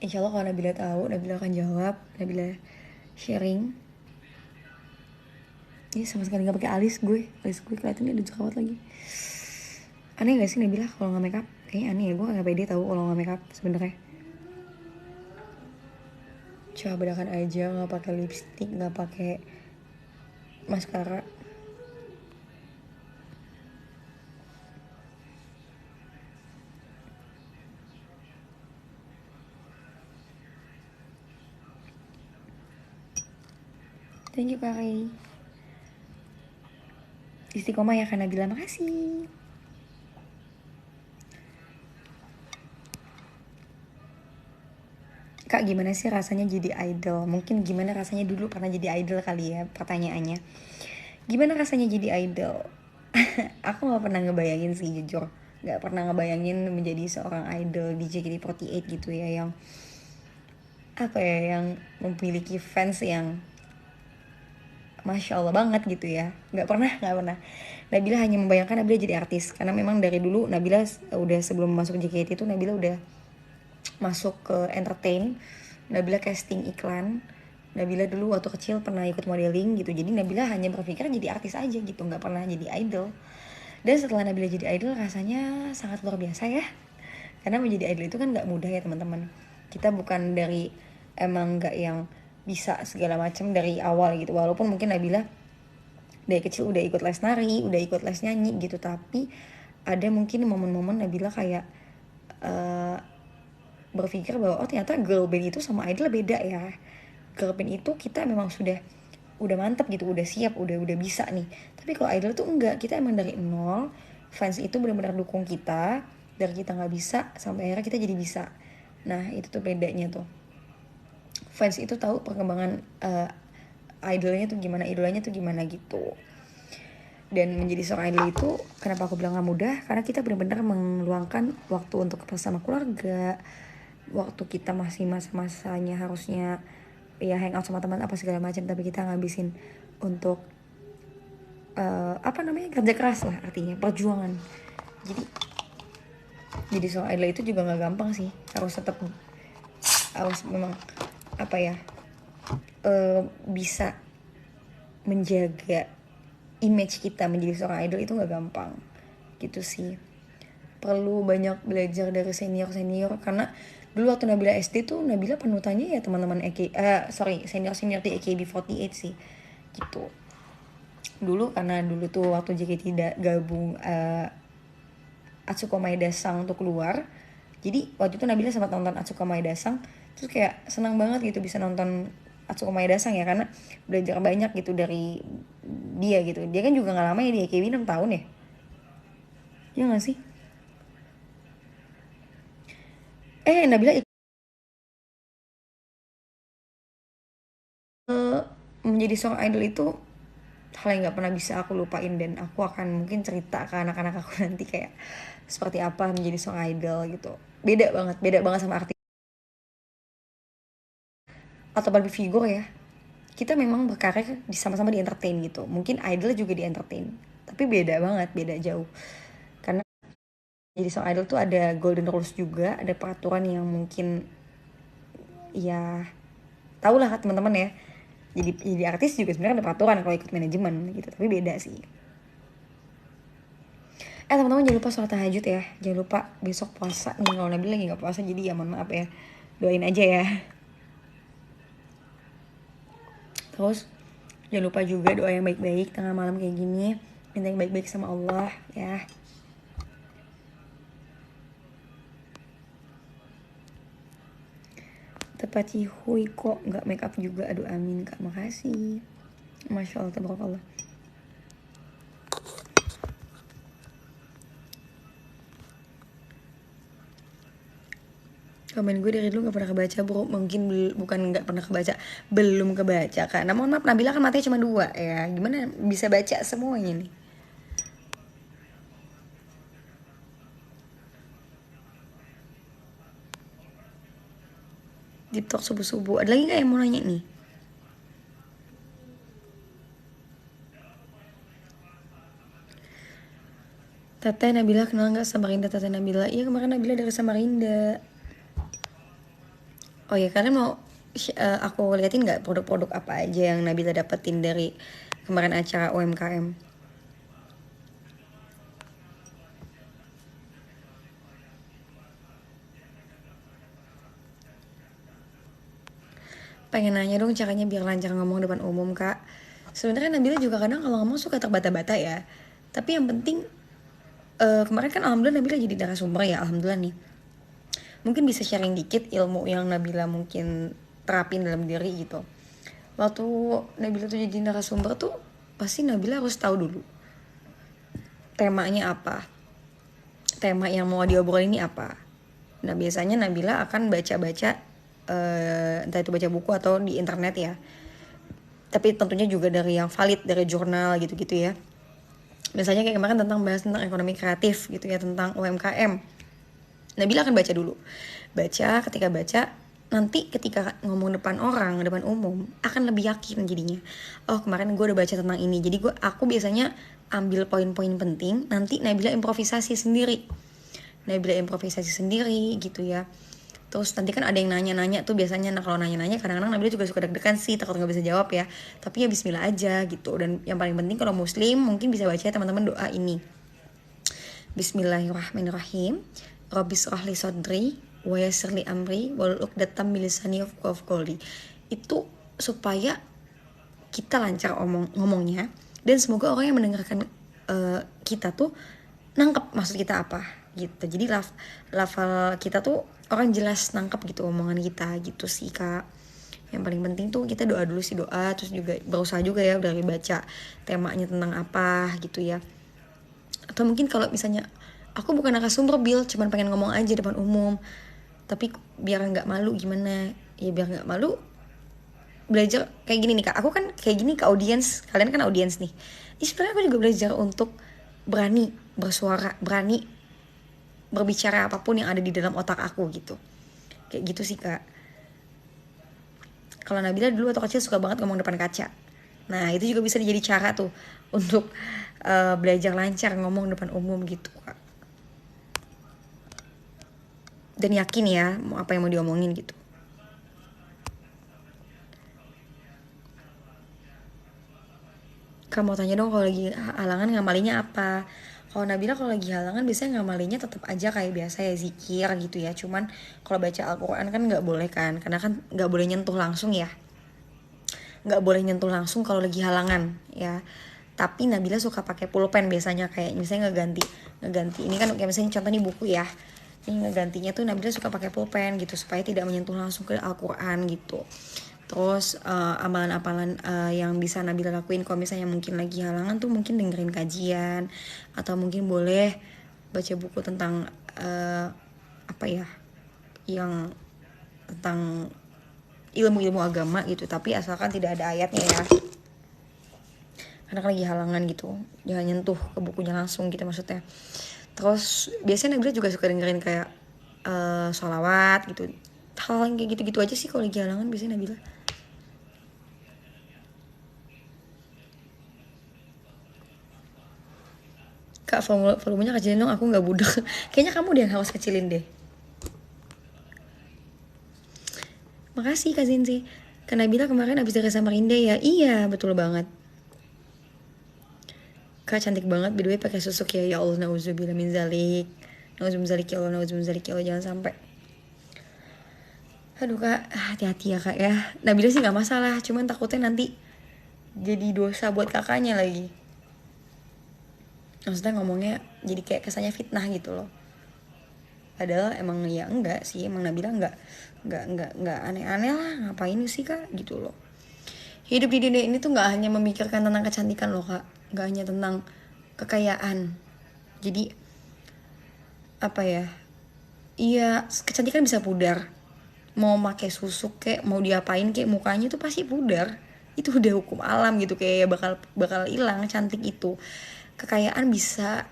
Insya Allah kalau Nabila tahu, Nabila akan jawab. Nabila sharing. Ini sama sekali gak pakai alis gue kelihatannya ada jerawat lagi. Aneh gak sih Nabila kalau nggak makeup? Kayaknya aneh ya, gue gak pede tahu kalau nggak makeup sebenarnya. Coba bedakan aja, nggak pakai lipstick, nggak pakai maskara. Thank you Kak Ray. Istiqomah ya Kak Nabila, makasih. Kak, gimana sih rasanya jadi idol? Mungkin gimana rasanya dulu pernah jadi idol kali ya pertanyaannya. Gimana rasanya jadi idol? Aku gak pernah ngebayangin sih jujur. Gak pernah ngebayangin menjadi seorang idol di JKT48 gitu ya. Yang apa ya, yang memiliki fans yang Masya Allah banget gitu ya. Gak pernah. Nabila hanya membayangkan Nabila jadi artis. Karena memang dari dulu Nabila udah sebelum masuk JKT itu Nabila udah masuk ke entertain. Nabila casting iklan. Nabila dulu waktu kecil pernah ikut modeling gitu. Jadi Nabila hanya berpikir jadi artis aja gitu, nggak pernah jadi idol. Dan setelah Nabila jadi idol rasanya sangat luar biasa ya. Karena menjadi idol itu kan nggak mudah ya teman-teman. Kita bukan dari emang nggak yang bisa segala macam dari awal gitu. Walaupun mungkin Nabila dari kecil udah ikut les nari, udah ikut les nyanyi gitu, tapi ada mungkin momen-momen Nabila kayak berpikir bahwa oh ternyata girl band itu sama idol beda ya. Girl band itu kita memang udah mantep gitu, udah siap, udah bisa nih. Tapi kalau idol tuh enggak, kita emang dari nol. Fans itu benar-benar dukung kita dari kita nggak bisa sampai akhirnya kita jadi bisa. Nah itu tuh bedanya tuh. Fans itu tahu perkembangan idolnya tuh gimana, idolanya tuh gimana gitu. Dan menjadi seorang idol itu kenapa aku bilang gak mudah, karena kita benar-benar meluangkan waktu untuk bersama keluarga, waktu kita masih masa-masanya harusnya ya hangout sama teman apa segala macam, tapi kita ngabisin untuk apa namanya, kerja keras lah, artinya perjuangan. Jadi seorang idol itu juga nggak gampang sih, harus memang apa ya, bisa menjaga image kita menjadi seorang idol itu nggak gampang gitu sih. Perlu banyak belajar dari senior karena dulu waktu Nabila SD tuh Nabila panutannya ya teman-teman senior di AKB48 sih gitu. Dulu karena dulu tuh waktu JKT gabung Atsuko Maeda Sang tuh keluar, jadi waktu itu Nabila sempat nonton Atsuko Maeda Sang, terus kayak senang banget gitu bisa nonton Atsuko Maeda Sang ya, karena belajar banyak gitu dari dia gitu. Dia kan juga nggak lama ya di AKB, 6 tahun ya, ya nggak sih? Nabila menjadi seorang idol itu hal yang nggak pernah bisa aku lupain, dan aku akan mungkin cerita ke anak-anak aku nanti kayak seperti apa menjadi seorang idol gitu. Beda banget sama artis atau public figure ya. Kita memang berkarya sama-sama di entertain gitu, mungkin idol juga di entertain, tapi beda banget, beda jauh. Karena jadi seorang idol tuh ada golden rules juga, ada peraturan yang mungkin ya tau lah teman-teman ya. Jadi artis juga sebenarnya ada peraturan kalau ikut manajemen gitu, tapi beda sih. Teman-teman jangan lupa sholat tahajud ya, jangan lupa besok puasa nih. Kalau Nabil lagi nggak puasa jadi ya mohon maaf ya, doain aja ya. Terus jangan lupa juga doa yang baik-baik tengah malam kayak gini, minta yang baik-baik sama Allah ya. Tepat Hui kok nggak make up juga, aduh amin kak, makasih. Masya Allah, tabarakallah. Komen gue dari dulu gak pernah kebaca bro. Mungkin bukan gak pernah kebaca, belum kebaca. Karena mohon maaf Nabila kan matanya cuma 2 ya. Gimana bisa baca semuanya nih. Deep talk subuh-subuh. Ada lagi gak yang mau nanya nih? Tete Nabila kenal gak Samarinda Tete Nabila? Iya kemarin Nabila dari Samarinda. Oh ya kalian mau aku liatin gak produk-produk apa aja yang Nabila dapetin dari kemarin acara UMKM? Pengen nanya dong caranya biar lancar ngomong depan umum kak. Sebenarnya Nabila juga kadang kalau ngomong suka terbata-bata ya. Tapi yang penting kemarin kan alhamdulillah Nabila jadi narasumber ya, alhamdulillah nih. Mungkin bisa sharing dikit ilmu yang Nabila mungkin terapin dalam diri gitu. Waktu Nabila tuh jadi narasumber tuh pasti Nabila harus tahu dulu temanya apa, tema yang mau diobrolin ini apa. Nah biasanya Nabila akan baca-baca entah itu baca buku atau di internet ya. Tapi tentunya juga dari yang valid, dari jurnal gitu-gitu ya. Misalnya kayak kemarin bahas tentang ekonomi kreatif gitu ya, tentang UMKM. Nabila akan baca dulu. Ketika baca, nanti ketika ngomong depan orang, depan umum, akan lebih yakin jadinya. Oh kemarin gue udah baca tentang ini. Jadi aku biasanya ambil poin-poin penting, nanti Nabila improvisasi sendiri gitu ya. Terus nanti kan ada yang nanya-nanya tuh biasanya. Nah kalau nanya-nanya kadang-kadang Nabila juga suka deg-degan sih, takut gak bisa jawab ya. Tapi ya bismillah aja gitu. Dan yang paling penting kalau muslim mungkin bisa baca teman-teman doa ini. Bismillahirrahmanirrahim. Rabbis rahli sodri wa yassirli amri wal uqdatam min lisani yafqahu qawli. Itu supaya kita lancar ngomongnya, dan semoga orang yang mendengarkan kita tuh nangkep maksud kita apa gitu. Jadi lafal kita tuh orang jelas nangkep gitu omongan kita gitu sih kak. Yang paling penting tuh kita doa dulu sih, doa, terus juga berusaha juga ya dari baca temanya tentang apa gitu ya. Atau mungkin kalau misalnya aku bukan narasumber Bil, cuman pengen ngomong aja depan umum, tapi biar nggak malu gimana ya, biar nggak malu belajar kayak gini nih kak. Aku kan kayak gini ke audiens, kalian kan audiens nih. Sebenarnya aku juga belajar untuk berani bersuara, berani berbicara apapun yang ada di dalam otak aku gitu. Kayak gitu sih kak. Kalau Nabila dulu waktu kecil suka banget ngomong depan kaca. Nah itu juga bisa jadi cara tuh untuk belajar lancar ngomong depan umum gitu kak. Dan yakin ya apa yang mau diomongin gitu. Kamu tanya dong kalau lagi halangan ngamalinya apa. Kalau Nabila kalau lagi halangan biasanya ngamalinya tetap aja kayak biasa ya, zikir gitu ya. Cuman kalau baca Al-Quran kan gak boleh kan, karena kan gak boleh nyentuh langsung ya. Gak boleh nyentuh langsung kalau lagi halangan ya. Tapi Nabila suka pakai pulpen biasanya, kayak misalnya ngeganti. Ini kan kayak misalnya contoh nih buku ya. Ini ngegantinya tuh Nabila suka pakai pulpen gitu supaya tidak menyentuh langsung ke Al-Quran gitu. Terus amalan-amalan yang bisa Nabila lakuin kalau misalnya mungkin lagi halangan tuh mungkin dengerin kajian, atau mungkin boleh baca buku tentang apa ya, yang tentang ilmu-ilmu agama gitu, tapi asalkan tidak ada ayatnya ya, karena kan lagi halangan gitu, jangan nyentuh ke bukunya langsung gitu maksudnya. Terus biasanya Nabila juga suka dengerin kayak sholawat gitu, hal yang kayak gitu-gitu aja sih kalau lagi halangan biasanya Nabila. Kak volumenya kecilin dong, aku gak budek. Kayaknya kamu deh yang harus kecilin deh. Makasih Kak Zinzi. Karena bilang kemarin abis dari Samarinda ya. Iya betul banget. Kak cantik banget, by the way pakai susuk ya. Ya Allah, nauzubillah min zalik. Nauzubillah ya Allah, nauzubillah ya Allah, jangan sampai. Aduh kak, hati-hati ya kak ya. Nabila sih gak masalah, cuman takutnya nanti jadi dosa buat kakaknya lagi. Maksudnya ngomongnya jadi kayak kesannya fitnah gitu loh. Padahal emang ya enggak sih, emang Nabila enggak aneh-aneh lah, ngapain sih kak gitu loh. Hidup di dunia ini tuh gak hanya memikirkan tentang kecantikan loh kak, gak hanya tentang kekayaan. Jadi apa ya, iya, kecantikan bisa pudar. Mau pakai susu kek, mau diapain kek, mukanya tuh pasti pudar. Itu udah hukum alam gitu, kayak bakal bakal hilang cantik itu. Kekayaan bisa,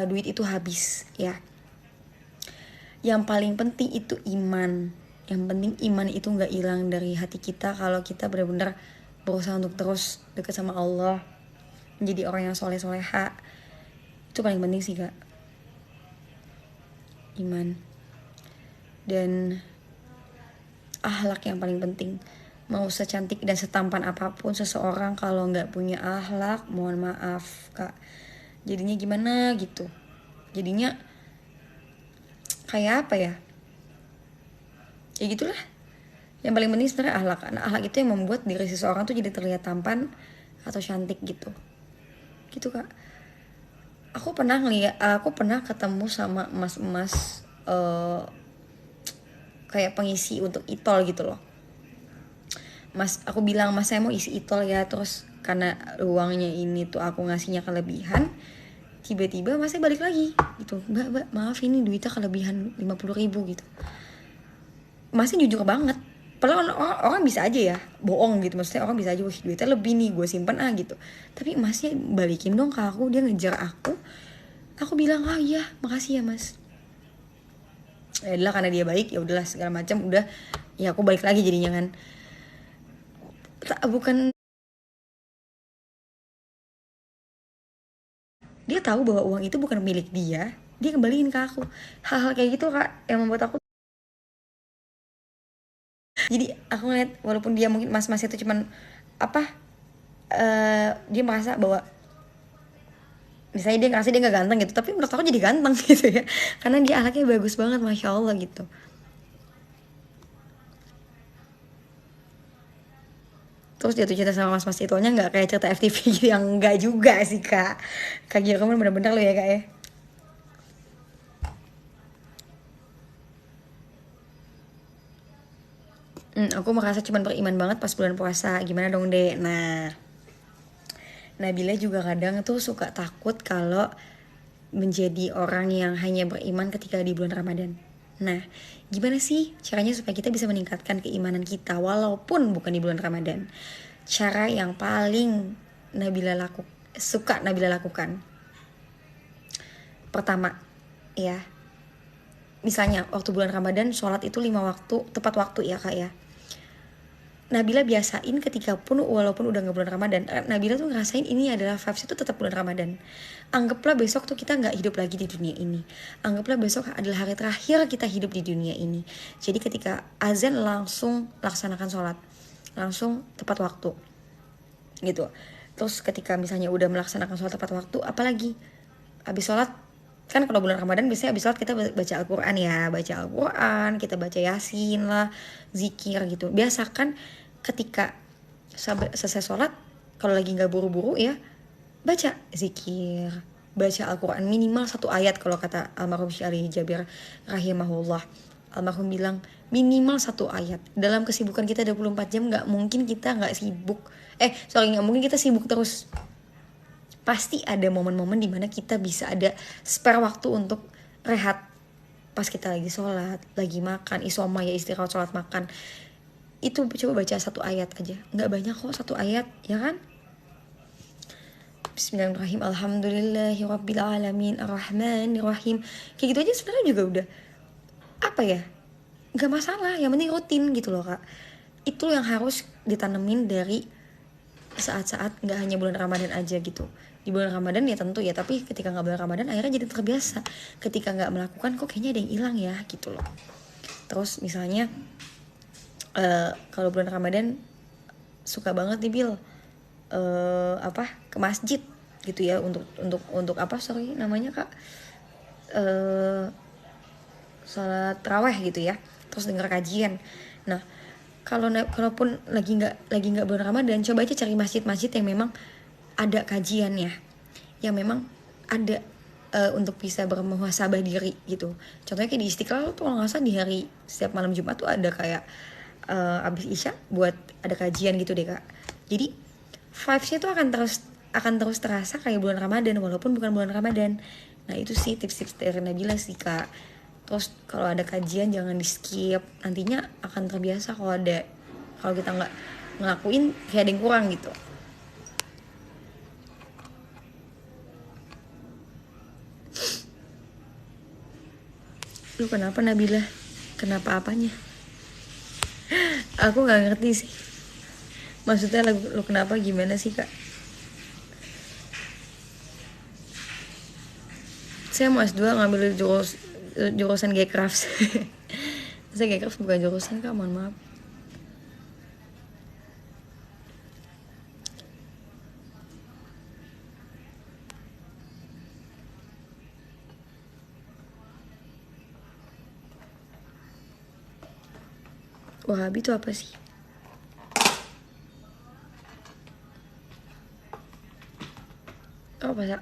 duit itu habis ya. Yang paling penting itu iman. Yang penting iman itu nggak hilang dari hati kita kalau kita benar-benar berusaha untuk terus dekat sama Allah, menjadi orang yang soleh soleha. Itu paling penting sih kak, iman dan akhlak yang paling penting. Mau secantik dan setampan apapun seseorang kalau nggak punya akhlak, mohon maaf kak, jadinya gimana gitu. Jadinya kayak apa ya, ya gitulah. Yang paling penting sebenarnya akhlak. Nah, akhlak itu yang membuat diri seseorang tuh jadi terlihat tampan atau cantik gitu. Gitu kak. Aku pernah ketemu sama emas-emas, kayak pengisi untuk itol gitu loh. Mas, aku bilang, mas saya mau isi itol ya, terus karena uangnya ini tuh aku ngasihnya kelebihan, tiba-tiba masnya balik lagi gitu, mbak maaf ini duitnya kelebihan 50.000 gitu. Masnya jujur banget, padahal orang bisa aja ya bohong gitu, maksudnya orang bisa aja, wah duitnya lebih nih gue simpan gitu. Tapi masnya balikin dong ke aku, dia ngejar aku bilang ah iya makasih ya mas. Ya adalah karena dia baik, ya udahlah segala macam udah, ya aku balik lagi jadinya kan. Bukan, dia tahu bahwa uang itu bukan milik dia kembaliin ke aku. Hal-hal kayak gitu kak yang membuat aku, jadi aku ngeliat walaupun dia mungkin mas-mas itu cuman apa, dia merasa bahwa misalnya dia ngerasa dia nggak ganteng gitu, tapi menurut aku jadi ganteng gitu ya, karena dia anaknya bagus banget masya Allah gitu. Terus jatuh cinta sama mas-mas itunya nggak kayak cerita FTV gitu, yang nggak juga sih kak. Kak Giro kan bener-bener lo ya kak ya. Aku merasa cuman beriman banget pas bulan puasa, gimana dong dek. Nah, Nabila juga kadang tuh suka takut kalau menjadi orang yang hanya beriman ketika di bulan Ramadan. Nah, gimana sih caranya supaya kita bisa meningkatkan keimanan kita walaupun bukan di bulan Ramadan? Cara yang paling Nabila lakukan. Pertama, ya, misalnya waktu bulan Ramadan sholat itu 5 waktu, tepat waktu ya kak ya. Nabila biasain ketika pun walaupun udah gak bulan Ramadan, Nabila tuh ngerasain ini adalah vibes itu tetap bulan Ramadan. Anggaplah besok tuh kita gak hidup lagi di dunia ini. Anggaplah besok adalah hari terakhir kita hidup di dunia ini. Jadi ketika azan langsung laksanakan sholat, langsung tepat waktu gitu. Terus ketika misalnya udah melaksanakan sholat tepat waktu, apalagi habis sholat, kan kalau bulan Ramadan biasanya habis sholat kita baca Al-Quran ya, baca Al-Quran, kita baca Yasin lah, zikir gitu. Biasakan ketika selesai sholat, kalau lagi nggak buru-buru ya, baca zikir, baca Al-Quran minimal 1 ayat. Kalau kata almarhum Syekh Ali Jabir rahimahullah, almarhum bilang minimal 1 ayat. Dalam kesibukan kita 24 jam nggak mungkin kita nggak sibuk, nggak mungkin kita sibuk terus. Pasti ada momen-momen dimana kita bisa ada spare waktu untuk rehat. Pas kita lagi sholat, lagi makan, isoma ya istirahat sholat makan, itu coba baca 1 ayat aja, nggak banyak kok 1 ayat ya kan. Bismillahirrahmanirrahim, alhamdulillahirrabbilalamin, arrahmanirrahim, kayak gitu aja sebenarnya juga udah apa ya, nggak masalah, yang penting rutin gitu loh kak. Itu yang harus ditanemin dari saat-saat nggak hanya bulan Ramadan aja gitu. Di bulan Ramadan ya tentu ya, tapi ketika nggak bulan Ramadan akhirnya jadi terbiasa. Ketika nggak melakukan kok kayaknya ada yang hilang ya gitu loh. Terus misalnya kalau bulan Ramadan suka banget nih Bil, ke masjid gitu ya, untuk apa namanya kak, sholat taraweh gitu ya, terus dengar kajian. Nah, kalaupun lagi nggak bulan Ramadan, coba aja cari masjid-masjid yang memang ada kajiannya, yang memang ada untuk bisa bermuhasabah diri gitu. Contohnya kayak di Istiqlal tuh kalau nggak salah di hari setiap malam Jumat tuh ada kayak abis Isya buat ada kajian gitu deh kak. Jadi vibes-nya tuh akan terus terasa kayak bulan Ramadan walaupun bukan bulan Ramadan. Nah itu sih tips-tips dari Nabila sih kak. Terus kalau ada kajian jangan di skip, nantinya akan terbiasa kalau kita nggak ngelakuin kayak ada yang kurang gitu. Lu kenapa Nabila? Kenapa apanya? Aku nggak ngerti sih. Maksudnya lu kenapa gimana sih kak? Saya mau S2 ngambil jurusan Gcraft. Saya Gcraft bukan jurusan kak, mohon maaf. Wahabi itu apa sih? Oh, apa sih?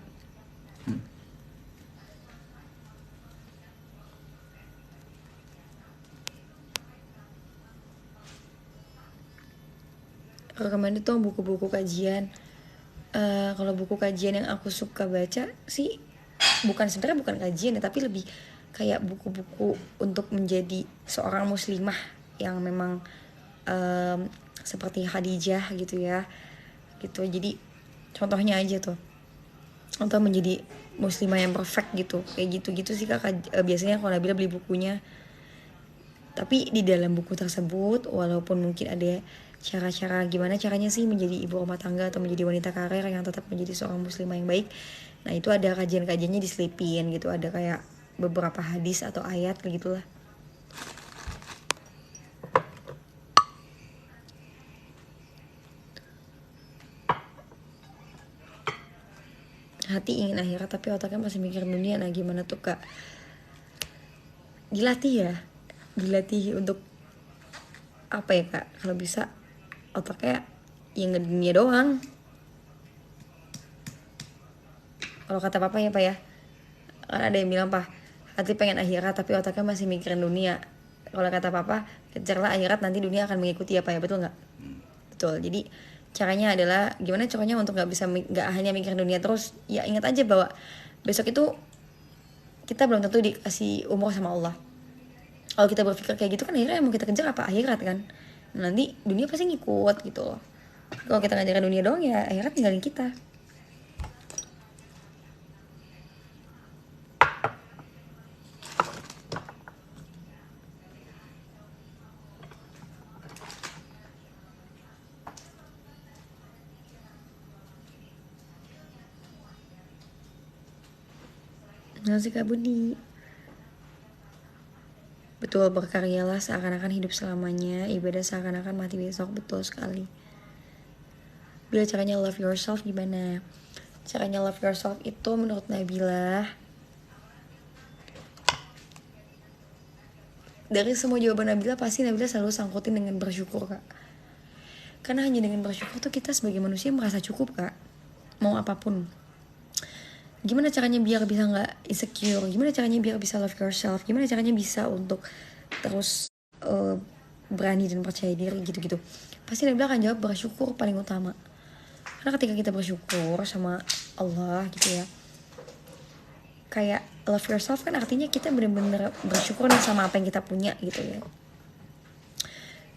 Kemarin itu buku-buku kajian. Kalau buku kajian yang aku suka baca sih sebenarnya bukan kajian ya, tapi lebih kayak buku-buku untuk menjadi seorang muslimah yang memang seperti Khadijah gitu ya, gitu. Jadi contohnya aja tuh, untuk menjadi muslimah yang perfect gitu, kayak gitu sih kak. Biasanya kalau Nabila beli bukunya. Tapi di dalam buku tersebut, walaupun mungkin ada cara-cara gimana caranya sih menjadi ibu rumah tangga atau menjadi wanita karir yang tetap menjadi seorang muslimah yang baik, nah itu ada kajian-kajiannya diselipin gitu, ada kayak beberapa hadis atau ayat kayak gitulah. Hati ingin akhirat tapi otaknya masih mikir dunia. Nah gimana tuh kak? Dilatih untuk apa ya kak? Kalau bisa otaknya yang ke dunia doang. Kalau kata papa ya pak ya, kan ada yang bilang pak, hati pengen akhirat tapi otaknya masih mikirin dunia. Kalau kata papa, kejarlah akhirat, nanti dunia akan mengikuti apa ya, betul nggak? Betul. Jadi caranya adalah gimana caranya untuk nggak hanya mikirin dunia terus. Ya ingat aja bahwa besok itu kita belum tentu dikasih umur sama Allah. Kalau kita berpikir kayak gitu kan, akhirnya yang mau kita kejar apa? Akhirat kan. Nanti dunia pasti ngikut gitu loh. Kalau kita ngajarin dunia doang ya akhirat tinggalin kita. Ngasih Kak Budi. Betul, berkaryalah seakan-akan hidup selamanya, ibadah seakan-akan mati besok. Betul sekali. Bila caranya love yourself gimana? Caranya love yourself itu menurut Nabila, dari semua jawaban Nabila pasti Nabila selalu sangkutin dengan bersyukur kak. Karena hanya dengan bersyukur tuh kita sebagai manusia merasa cukup kak. Mau apapun. Gimana caranya biar bisa gak insecure? Gimana caranya biar bisa love yourself? Gimana caranya bisa untuk terus berani dan percaya diri gitu-gitu? Pasti Nabila akan jawab bersyukur paling utama. Karena ketika kita bersyukur sama Allah gitu ya, kayak love yourself kan artinya kita benar-benar bersyukur nih sama apa yang kita punya gitu ya.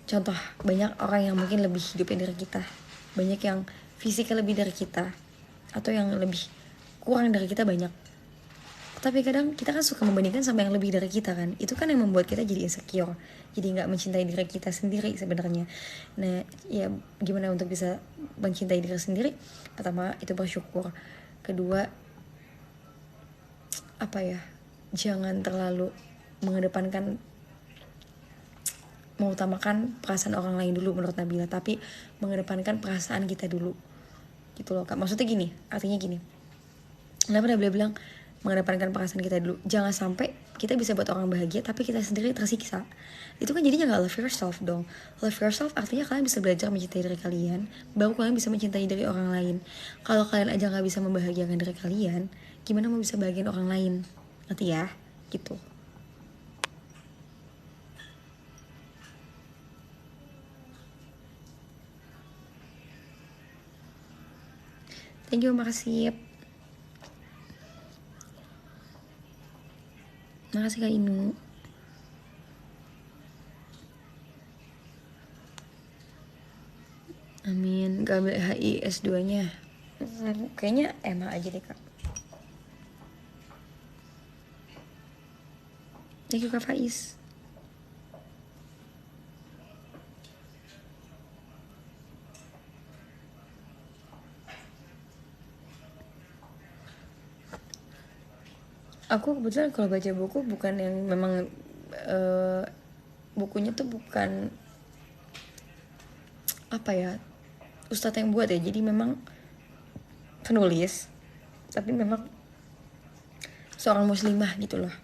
Contoh, banyak orang yang mungkin lebih hidupnya dari kita, banyak yang fisiknya lebih dari kita, atau yang lebih kurang dari kita banyak. Tapi kadang kita kan suka membandingkan sama yang lebih dari kita kan. Itu kan yang membuat kita jadi insecure, jadi nggak mencintai diri kita sendiri sebenarnya. Nah ya gimana untuk bisa mencintai diri sendiri? Pertama itu bersyukur. Kedua apa ya, jangan terlalu mengutamakan perasaan orang lain dulu menurut Nabila, tapi mengedepankan perasaan kita dulu gitu loh kak. Maksudnya gini, artinya gini, kenapa Nabila bilang mengedepankan perasaan kita dulu? Jangan sampai kita bisa buat orang bahagia tapi kita sendiri tersiksa. Itu kan jadinya gak love yourself dong. Love yourself artinya kalian bisa belajar mencintai diri kalian, baru kalian bisa mencintai diri orang lain. Kalau kalian aja gak bisa membahagiakan diri kalian, gimana mau bisa bahagiain orang lain? Ngerti ya? Gitu. Thank you, makasih. Makasih Kak Inu. Amin. Gak ambil HI S2-nya. Kayaknya MA aja deh Kak. Thank you Kak Faiz. Aku kebetulan kalau baca buku bukan yang memang bukunya tuh bukan apa ya, ustadz yang buat ya, jadi memang penulis tapi memang seorang muslimah gitu loh.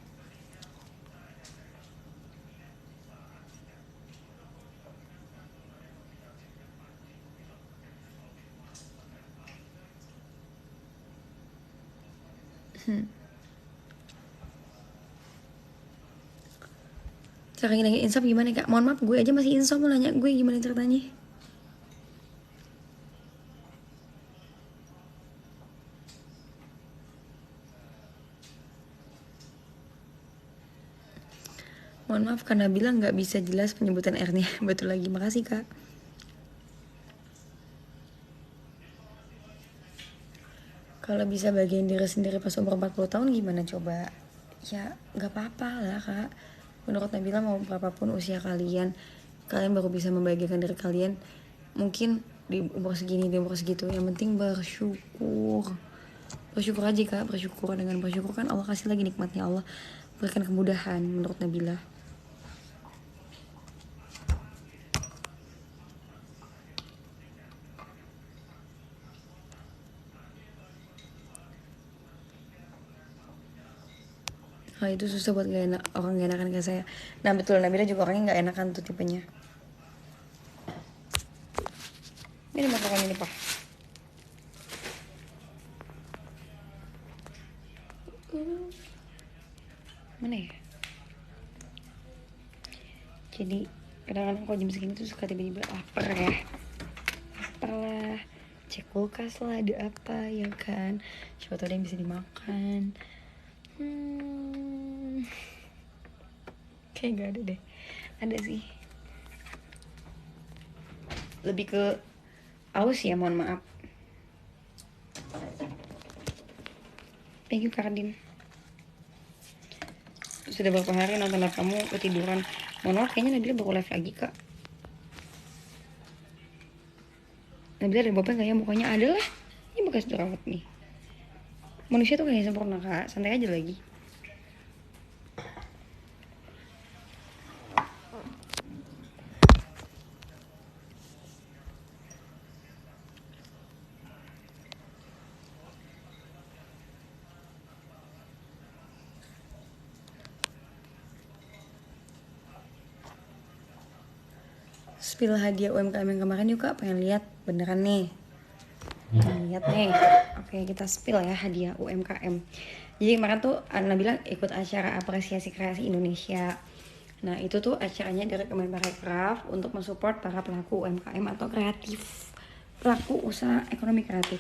Cara ngilangin insaf gimana Kak? Mohon maaf, gue aja masih insaf, mau nanya gue gimana ceritanya. Mohon maaf karena bilang nggak bisa jelas penyebutan R-nya. Betul lagi, makasih Kak. Kalau bisa bagian diri sendiri pas umur 40 tahun gimana coba? Ya nggak apa-apa lah Kak. Menurut Nabila mau berapapun usia kalian, kalian baru bisa membahagiakan diri kalian. Mungkin di umur segini, di umur segitu, yang penting bersyukur. Bersyukur aja Kak, bersyukur. Dengan bersyukur kan Allah kasih lagi nikmatnya, Allah berikan kemudahan menurut Nabila. Hal itu susah buat gak enak, orang gak enakan ke saya. Nah betul, Nabila juga orangnya gak enakan tuh tipenya. Ini masakan ini Pak. Mana ya? Jadi kadang-kadang kalau jam segini tuh suka tiba-tiba lapar ya. Lapar lah, cek kulkas lah ada apa ya kan. Siapa tahu ada yang bisa dimakan. Kayak gak ada deh. Ada sih. Lebih ke aus ya, mohon maaf. Thank you Kardin. Sudah berapa hari nonton live kamu ketiduran? Mohon maaf, kayaknya Nabila baru live lagi Kak. Nabila ada bapak gak ya? Mukanya ada lah. Ini bekas jerawat nih. Manusia tuh gak sempurna Kak. Santai aja lagi. Spill hadiah UMKM yang kemarin yuk Kak, pengen lihat beneran nih. Lihat nih. Oke, kita spill ya hadiah UMKM. Jadi kemarin tuh Nabila ikut acara apresiasi kreasi Indonesia. Nah itu tuh acaranya dari Kemenparekraf untuk mensupport para pelaku UMKM atau kreatif, pelaku usaha ekonomi kreatif.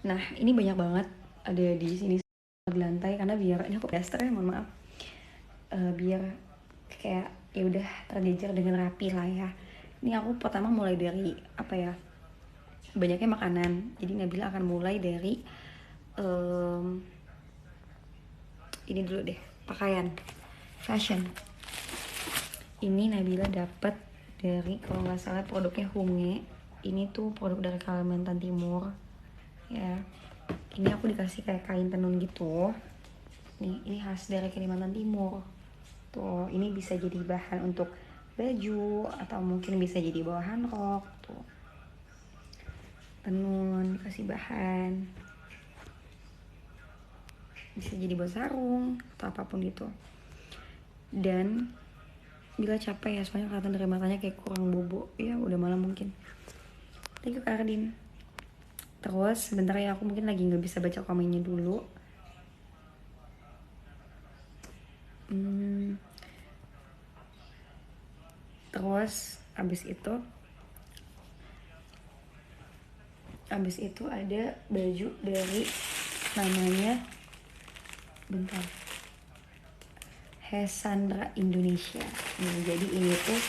Nah ini banyak banget ada di sini di lantai karena biar ini aku daster ya, mohon maaf. Biar kayak ya udah terjejer dengan rapi lah ya. Ini aku pertama mulai dari apa ya, banyaknya makanan. Jadi Nabila akan mulai dari ini dulu deh, pakaian, fashion. Ini Nabila dapat dari kalau nggak salah produknya Hunge. Ini tuh produk dari Kalimantan Timur ya. Ini aku dikasih kayak kain tenun gitu nih. Ini khas dari Kalimantan Timur tuh. Ini bisa jadi bahan untuk baju atau mungkin bisa jadi bahan rok tuh. Tenun dikasih bahan, bisa jadi buat sarung atau apapun gitu. Dan bila capek ya, soalnya kelihatan dari matanya kayak kurang bobo ya, udah malam mungkin. Thank you Kardin. Terus sebentar ya, aku mungkin lagi nggak bisa baca komennya dulu. Terus abis itu ada baju dari namanya, bentar, Hesandra Indonesia. Nih, jadi ini tuh,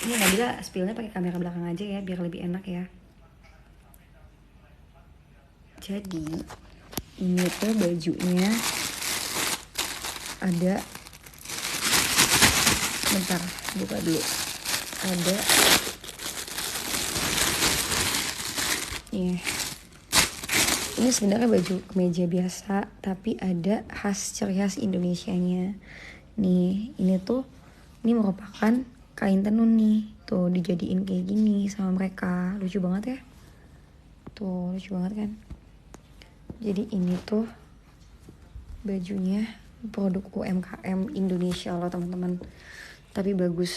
ini Nabila spillnya pakai kamera belakang aja ya biar lebih enak ya. Jadi ini tuh bajunya ada, bentar buka dulu, ada ini sebenarnya baju kemeja biasa tapi ada khas ciri khas Indonesianya nih. Ini tuh, ini merupakan kain tenun nih, tuh dijadiin kayak gini sama mereka, lucu banget ya, tuh lucu banget kan. Jadi ini tuh bajunya produk UMKM Indonesia loh teman-teman, tapi bagus,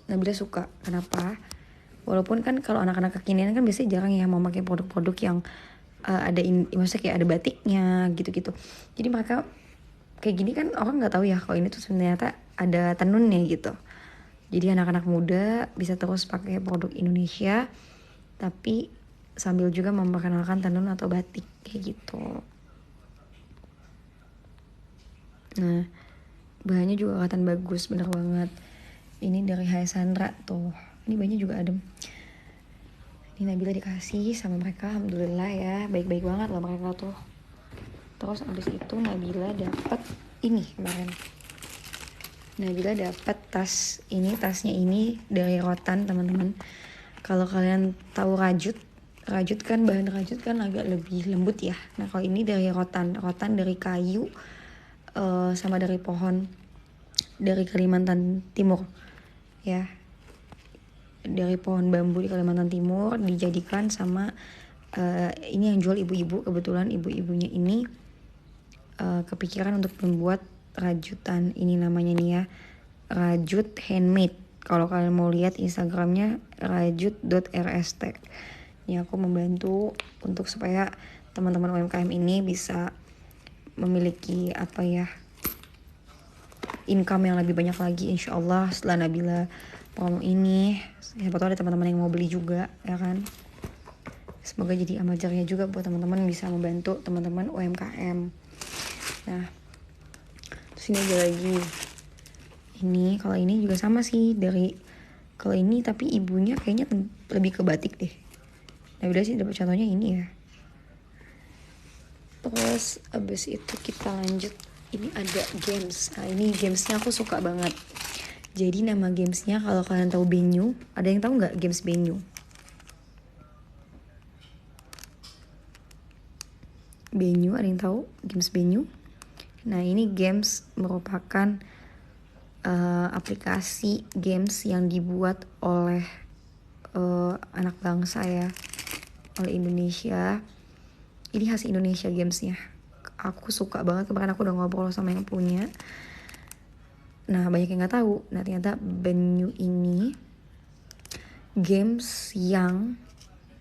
Nabila suka. Kenapa? Walaupun kan kalau anak-anak kekinian kan biasanya jarang ya mau pakai produk-produk yang maksudnya kayak ada batiknya gitu-gitu. Jadi mereka kayak gini kan orang nggak tahu ya kalau ini tuh ternyata ada tenunnya gitu. Jadi anak-anak muda bisa terus pakai produk Indonesia tapi sambil juga memperkenalkan tenun atau batik kayak gitu. Nah, bahannya juga kelihatan bagus, bener banget. Ini dari Hesandra tuh. Ini bahannya juga adem. Ini Nabila dikasih sama mereka, alhamdulillah ya, baik-baik banget loh mereka tuh. Terus abis itu Nabila dapet ini kemarin. Nabila dapet tas ini, tasnya ini dari Rotan teman-teman. Kalau kalian tahu rajut kan, bahan rajut kan agak lebih lembut ya. Nah kalau ini dari Rotan dari kayu sama dari pohon dari Kalimantan Timur ya. Dari pohon bambu di Kalimantan Timur dijadikan sama ini yang jual ibu-ibu. Kebetulan ibu-ibunya ini kepikiran untuk membuat rajutan ini, namanya nih ya, rajut handmade. Kalau kalian mau lihat Instagramnya rajut.rst. Ini aku membantu untuk supaya teman-teman UMKM ini bisa memiliki apa ya, income yang lebih banyak lagi insyaallah setelah Nabila promo ini. Siapa tahu ada teman-teman yang mau beli juga ya kan. Semoga jadi amal jariah juga buat teman-teman, bisa membantu teman-teman UMKM. Nah, terus ini ada lagi. Ini kalau ini juga sama sih, dari kalau ini tapi ibunya kayaknya lebih ke batik deh. Nah udah sih dapat contohnya ini ya. Terus abis itu kita lanjut, ini ada games. Nah ini gamesnya aku suka banget. Jadi nama gamesnya, kalau kalian tahu Benyu, ada yang tahu nggak games Benyu? Benyu, ada yang tahu games Benyu? Nah ini games merupakan aplikasi games yang dibuat oleh anak bangsa ya, oleh Indonesia. Ini khas Indonesia gamesnya. Aku suka banget, kemarin aku udah ngobrol sama yang punya. Nah banyak yang gak tahu. Nah ternyata Benyu ini games yang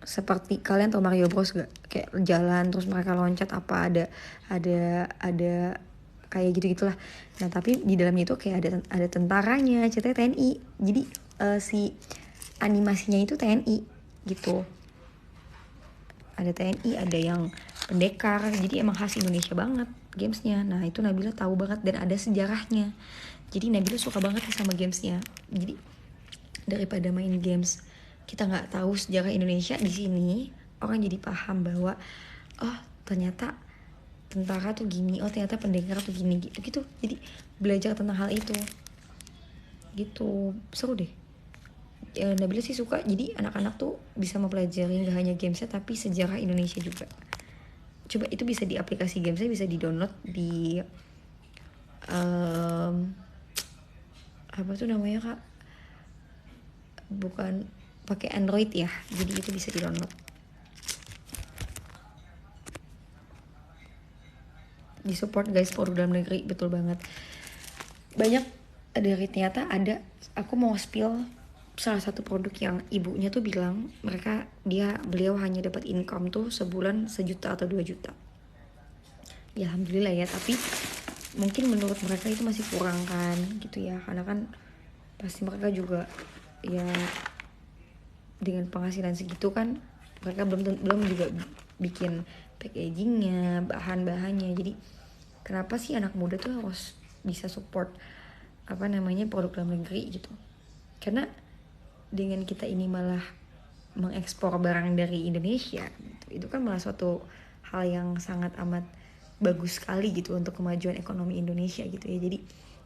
seperti, kalian tau Mario Bros gak? Kayak jalan terus mereka loncat apa, ada kayak gitu-gitulah. Nah tapi di dalamnya itu kayak ada tentaranya, ceritanya TNI. Jadi si animasinya itu TNI gitu. Ada TNI, ada yang pendekar. Jadi emang khas Indonesia banget gamesnya. Nah itu Nabila tahu banget dan ada sejarahnya. Jadi Nabila suka banget sama gamesnya. Jadi daripada main games kita nggak tahu sejarah Indonesia, di sini orang jadi paham bahwa oh ternyata tentara tuh gini, oh ternyata pendekar tuh gini gitu. Jadi belajar tentang hal itu gitu, seru deh. Ya, Nabila sih suka, jadi anak-anak tuh bisa mempelajari gak hanya gamesnya tapi sejarah Indonesia juga. Coba itu bisa di aplikasi gamesnya, bisa di download di apa tuh namanya kak, bukan pakai Android ya, jadi itu bisa di download. Di support guys, produk dalam negeri, betul banget. Banyak dari, ternyata ada, aku mau spill salah satu produk yang ibunya tuh bilang beliau hanya dapat income tuh sebulan 1 juta atau 2 juta. Ya alhamdulillah ya, tapi mungkin menurut mereka itu masih kurang kan gitu ya, karena kan pasti mereka juga ya dengan penghasilan segitu kan mereka belum juga bikin packagingnya, bahan-bahannya. Jadi kenapa sih anak muda tuh harus bisa support produk dalam negeri gitu. Karena dengan kita ini malah mengekspor barang dari Indonesia gitu, itu kan malah suatu hal yang sangat amat bagus sekali gitu untuk kemajuan ekonomi Indonesia gitu ya. Jadi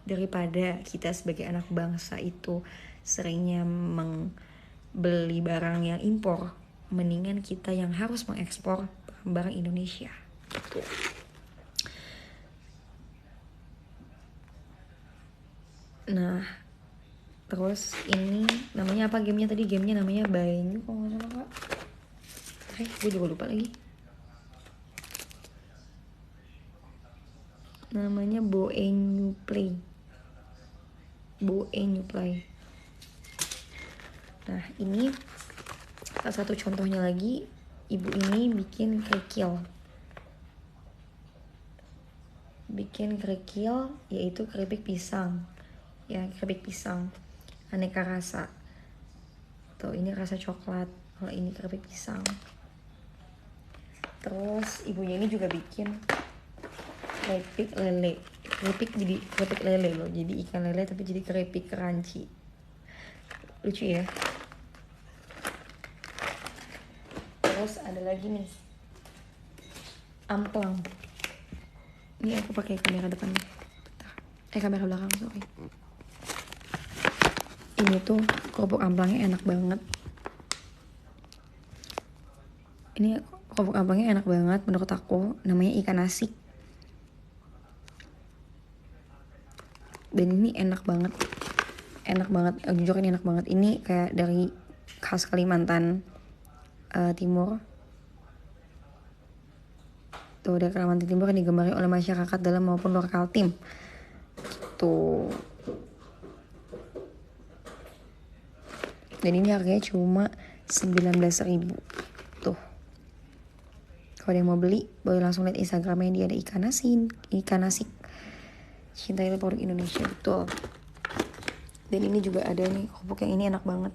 daripada kita sebagai anak bangsa itu seringnya membeli barang yang impor, mendingan kita yang harus mengekspor barang Indonesia gitu. Nah, terus ini namanya apa gamenya tadi? Gamenya namanya Banyu kalau nggak salah kak. Gue juga lupa lagi. Namanya Boenyu Play. Nah, ini salah satu contohnya lagi. Ibu ini bikin kerikil. Yaitu keripik pisang. Ya, keripik pisang aneka rasa. Tuh, ini rasa coklat. Kalau ini keripik pisang. Terus ibunya ini juga bikin keripik lele. Jadi keripik lele loh. Jadi ikan lele tapi jadi keripik crunchy. Lucu ya. Terus ada lagi nih, amplang. Ini aku pakai kamera depan. Kamera belakang, sorry. Ini tuh kerupuk amplangnya enak banget. Ini kerupuk amplangnya enak banget menurut aku. Namanya ikan asik. Dan ini enak banget. Jujur ini enak banget. Ini kayak dari khas Kalimantan Timur. Tuh, dari Kalimantan Timur yang digemari oleh masyarakat dalam maupun luar Kaltim. Tuh. Dan ini harganya cuma 19.000. Tuh. Kalau ada yang mau beli, boleh langsung lihat Instagramnya, dia ada ikan asik. Cinta itu produk Indonesia, betul. Dan ini juga ada nih kerupuk yang ini enak banget.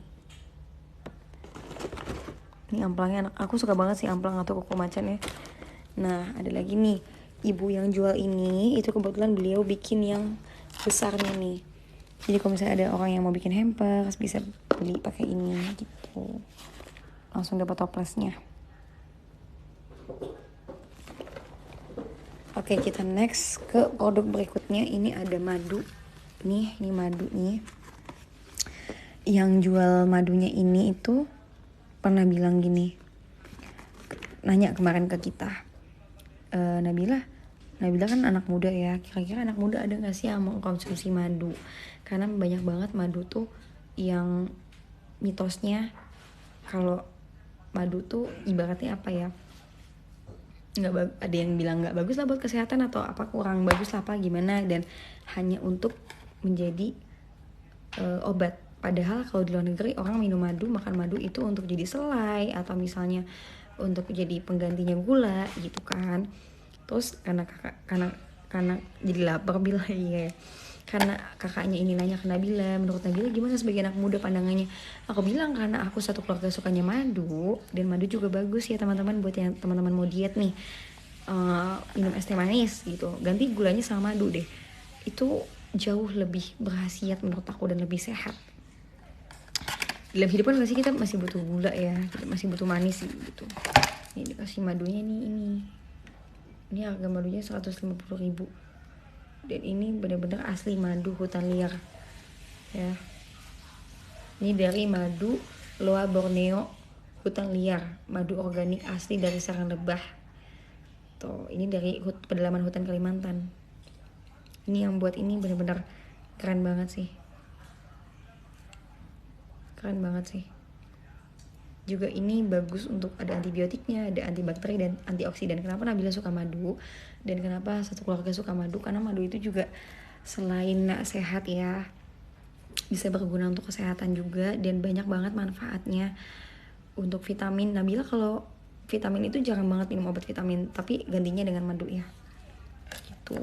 Ini amplangnya enak. Aku suka banget sih amplang atau koko macan ya. Nah, ada lagi nih, ibu yang jual ini itu kebetulan beliau bikin yang besarnya nih. Jadi kalau misalnya ada orang yang mau bikin hampers, bisa beli pakai ini gitu. Langsung dapat toplesnya. Oke, kita next ke produk berikutnya. Ini ada madu. Ini madu nih. Yang jual madunya ini itu pernah bilang gini. Nanya kemarin ke kita. Nabila kan anak muda ya, kira-kira anak muda ada gak sih yang mengkonsumsi madu? Karena banyak banget madu tuh yang mitosnya kalau madu tuh ibaratnya apa ya, ada yang bilang gak bagus lah buat kesehatan atau apa kurang bagus lah apa gimana, dan hanya untuk menjadi obat. Padahal kalau di luar negeri orang minum madu, makan madu itu untuk jadi selai atau misalnya untuk jadi penggantinya gula gitu kan. Terus karena jadi lapar Bila ya. Karena kakaknya ini nanya ke Nabila, menurut Nabila gimana sebagai anak muda pandangannya? Aku bilang karena aku satu keluarga sukanya madu, dan madu juga bagus ya teman-teman, buat yang teman-teman mau diet nih, minum es teh manis gitu, ganti gulanya sama madu deh. Itu jauh lebih berkhasiat menurut aku dan lebih sehat. Dalam hidup kan pasti kita masih butuh gula ya, kita masih butuh manis sih gitu. Ini dikasih madunya nih, ini harga madunya 150.000. Dan ini benar-benar asli madu hutan liar ya. Ini dari madu Loa Borneo hutan liar, madu organik asli dari sarang lebah. Tuh, ini dari pedalaman hutan Kalimantan. Ini yang buat ini benar-benar keren banget sih. Juga ini bagus untuk ada antibiotiknya, ada antibakteri dan antioksidan. Kenapa Nabila suka madu dan kenapa satu keluarga suka madu? Karena madu itu juga selain sehat ya, bisa berguna untuk kesehatan juga, dan banyak banget manfaatnya untuk vitamin. Nabila kalau vitamin itu jarang banget minum obat vitamin, tapi gantinya dengan madu ya gitu.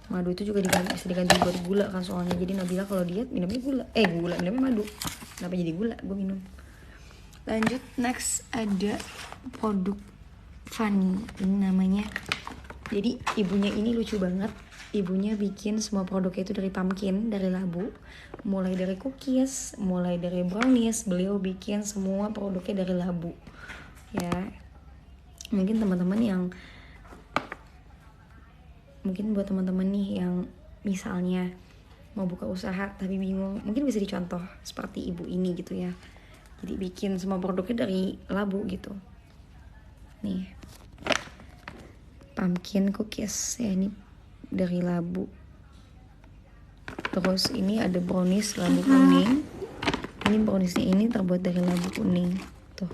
Madu itu juga bisa diganti buat gula kan soalnya. Jadi Nabila kalau diet minumnya minumnya madu. Kenapa jadi gula gue minum? Lanjut, next ada produk Fanny ini namanya. Jadi ibunya ini lucu banget. Ibunya bikin semua produknya itu dari pumpkin, dari labu. Mulai dari cookies, mulai dari brownies, beliau bikin semua produknya dari labu. Ya, mungkin teman-teman yang mungkin buat teman-teman nih yang misalnya mau buka usaha tapi bingung, mungkin bisa dicontoh seperti ibu ini gitu ya. Jadi bikin semua produknya dari labu gitu. Nih, pumpkin cookies ya, ini dari labu. Terus ini ada brownies labu kuning. Ini browniesnya ini terbuat dari labu kuning. Tuh.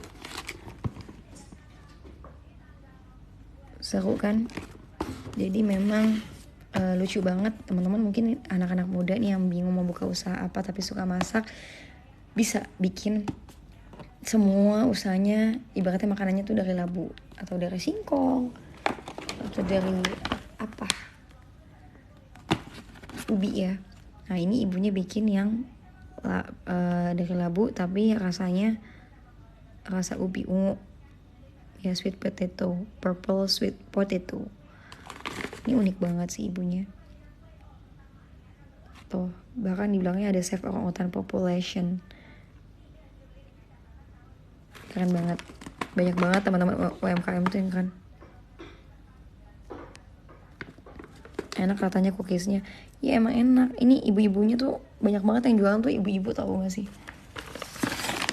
Seru kan? Jadi memang lucu banget teman-teman. Mungkin anak-anak muda nih yang bingung mau buka usaha apa tapi suka masak, bisa bikin semua usahanya, ibaratnya makanannya tuh dari labu atau dari singkong atau dari apa, ubi ya. Nah ini ibunya bikin yang dari labu tapi rasanya rasa ubi ungu ya, sweet potato, purple sweet potato. Ini unik banget sih ibunya. Tuh, bahkan dibilangnya ada save orangutan population. Keren banget. Banyak banget teman-teman UMKM tuh yang keren. Enak katanya cookiesnya. Ya emang enak. Ini ibu-ibunya tuh banyak banget yang jualan tuh ibu-ibu, tahu gak sih?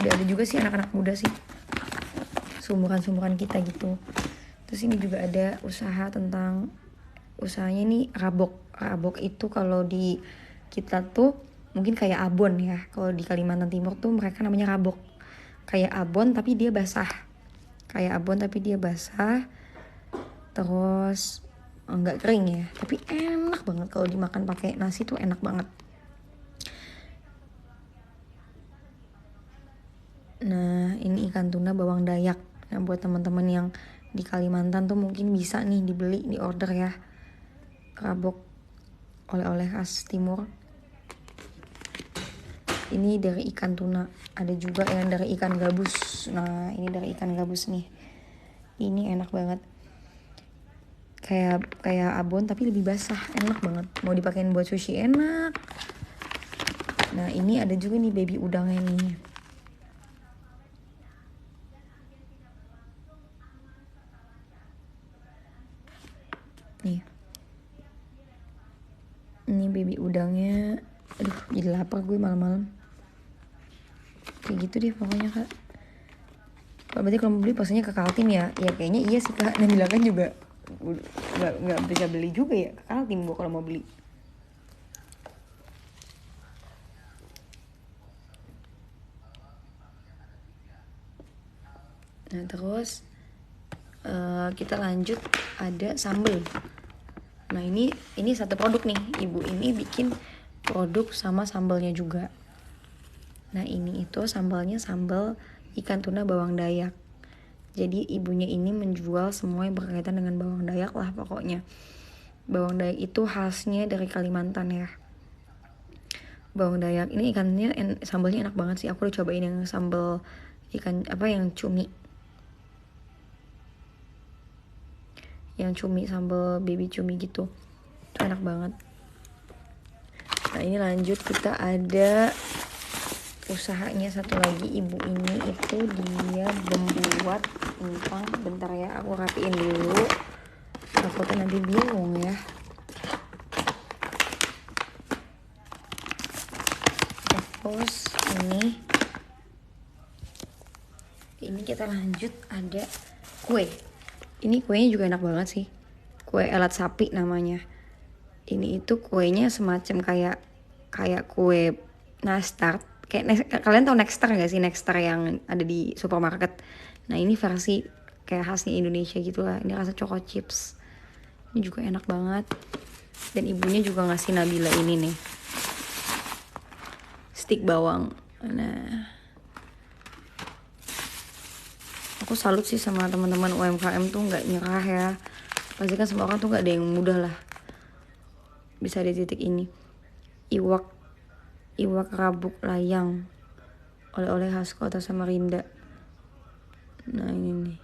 Udah ada juga sih anak-anak muda sih, seumuran-seumuran kita gitu. Terus ini juga ada usaha tentang, usahanya ini rabok. Rabok itu kalau di kita tuh mungkin kayak abon ya. Kalau di Kalimantan Timur tuh mereka namanya rabok. Kayak abon tapi dia basah. Terus enggak kering ya, tapi enak banget kalau dimakan pakai nasi tuh enak banget. Nah ini ikan tuna bawang dayak. Nah buat teman-teman yang di Kalimantan tuh mungkin bisa nih dibeli, di order ya, rabok oleh-oleh khas timur. Ini dari ikan tuna. Ada juga yang dari ikan gabus. Nah ini dari ikan gabus nih. Ini enak banget. Kayak abon tapi lebih basah, enak banget. Mau dipakein buat sushi enak. Nah ini ada juga nih baby udangnya nih. Nih. Ini baby udangnya. Aduh jadi lapar gue malam-malam. Kayak gitu deh pokoknya kak. Berarti kalau mau beli pastinya ke Kaltim ya. Ya kayaknya iya sih kak. Nabila kan juga nggak bisa beli juga ya ke Kaltim gue kalau mau beli. Nah terus kita lanjut, ada sambal. Nah ini satu produk nih, ibu ini bikin produk sama sambalnya juga. Nah ini itu sambalnya sambal ikan tuna bawang dayak. Jadi ibunya ini menjual semua yang berkaitan dengan bawang dayak lah pokoknya. Bawang dayak itu khasnya dari Kalimantan ya. Bawang dayak ini ikannya sambalnya enak banget sih. Aku udah cobain yang sambal ikan yang cumi. Yang cumi, sambal baby cumi gitu. Itu enak banget. Nah ini lanjut, kita ada usahanya satu lagi. Ibu ini itu dia membuat tentang, bentar ya aku rapiin dulu, aku kan nanti bingung ya. Terus ini kita lanjut, ada kue. Ini kuenya juga enak banget sih. Kue elat sapi namanya. Ini itu kuenya semacam kayak kue nastar. Kalian tahu Nexter gak sih? Nexter yang ada di supermarket. Nah ini versi kayak khasnya Indonesia gitu lah. Ini rasa choco chips. Ini juga enak banget. Dan ibunya juga ngasih Nabila ini nih, stik bawang. Nah aku salut sih sama teman-teman UMKM tuh nggak nyerah ya. Pasti kan semua orang tuh nggak ada yang mudah lah bisa di titik ini. Iwak rabuk layang, oleh-oleh khas kota Samarinda. Nah ini nih,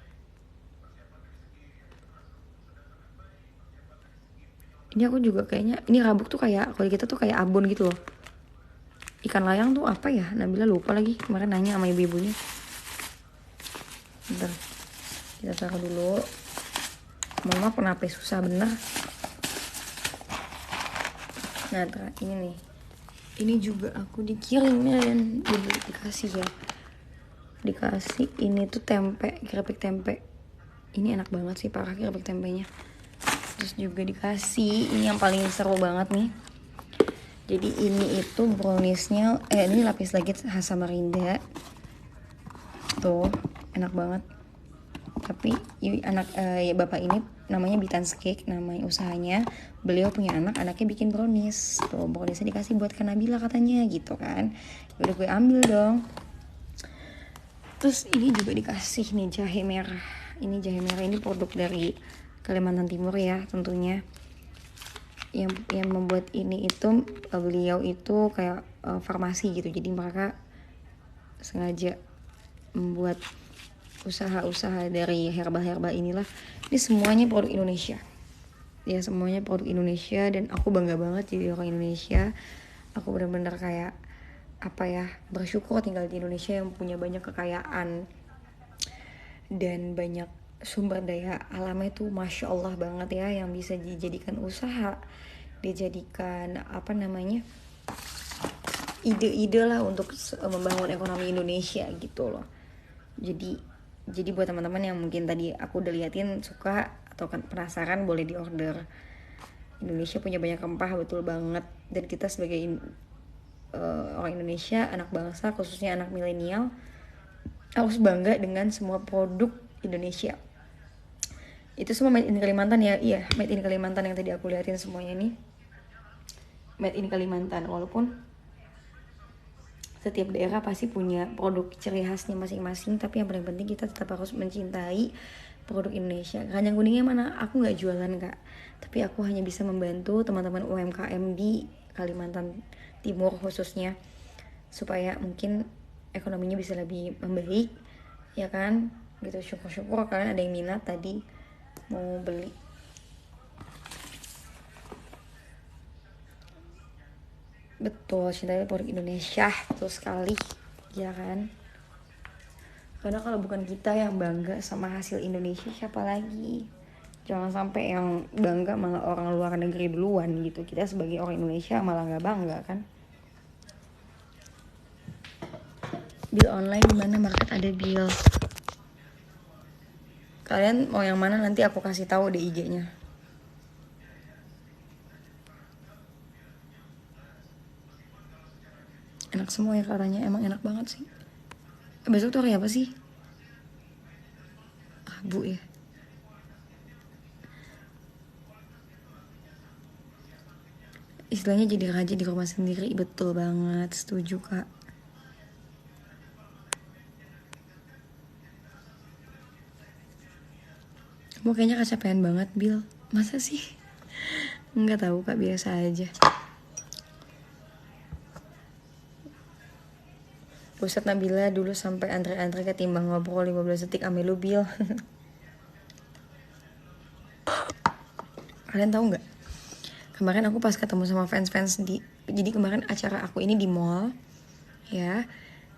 Ini aku juga kayaknya, ini rabuk tuh kayak, kalau kita tuh kayak abon gitu loh. Ikan layang tuh apa ya? Nabila lupa lagi, kemarin nanya sama ibu-ibunya. Bentar, kita taruh dulu. Mohon maaf kenapa susah bener. Nah, ini nih. Ini juga aku dikirimin, dikasih ya. Dikasih ini tuh tempe, keripik tempe. Ini enak banget sih, parah keripik tempenya. Terus juga dikasih, ini yang paling seru banget nih. Jadi ini itu browniesnya, ini lapis legit khas Samarinda. Tuh, enak banget. Tapi ya bapak ini namanya Bitan's Cake, namanya usahanya. Beliau punya anaknya bikin brownies. Tuh, browniesnya dikasih buat Kak Nabila katanya gitu kan. Udah gue ambil dong. Terus ini juga dikasih nih jahe merah. Ini jahe merah ini produk dari Kalimantan Timur ya tentunya. Yang membuat ini itu beliau itu kayak farmasi gitu. Jadi mereka sengaja membuat usaha-usaha dari herbal-herbal inilah. Ini semuanya produk Indonesia. Ya semuanya produk Indonesia dan aku bangga banget jadi orang Indonesia. Aku benar-benar kayak bersyukur tinggal di Indonesia yang punya banyak kekayaan dan banyak sumber daya alamnya tuh masya Allah banget ya, yang bisa dijadikan usaha, dijadikan ide-ide lah untuk membangun ekonomi Indonesia gitu loh. Jadi buat teman-teman yang mungkin tadi aku udah liatin suka atau kan penasaran, boleh diorder. Indonesia punya banyak rempah, betul banget. Dan kita sebagai orang Indonesia, anak bangsa, khususnya anak milenial, harus bangga dengan semua produk Indonesia. Itu semua made in Kalimantan ya. Iya, made in Kalimantan yang tadi aku liatin semuanya nih made in Kalimantan. Walaupun setiap daerah pasti punya produk ciri khasnya masing-masing, tapi yang paling penting kita tetap harus mencintai produk Indonesia. Keranjang kuningnya mana? Aku nggak jualan kak, tapi aku hanya bisa membantu teman-teman UMKM di Kalimantan Timur khususnya, supaya mungkin ekonominya bisa lebih membaik, ya kan? Gitu, syukur-syukur kalian ada yang minat tadi mau beli. Betul, cintai produk Indonesia betul sekali, ya kan? Karena kalau bukan kita yang bangga sama hasil Indonesia, siapa lagi? Jangan sampai yang bangga malah orang luar negeri duluan gitu. Kita sebagai orang Indonesia malah nggak bangga kan? Bill online di mana market ada Bill. Kalian mau yang mana nanti aku kasih tahu deh IG-nya. Enak semua ya katanya, emang enak banget sih. Besok tuh hari apa sih? Bu ya. Istilahnya jadi raja di rumah sendiri, betul banget, setuju kak. Kamu kayaknya kecapean banget Bill. Masa sih? Enggak tahu kak, biasa aja. Buset Nabila dulu sampai antre-antre ketimbang ngobrol 15 detik ame lu Bill. Kalian tahu nggak? Kemarin aku pas ketemu sama fans-fans jadi kemarin acara aku ini di mall ya,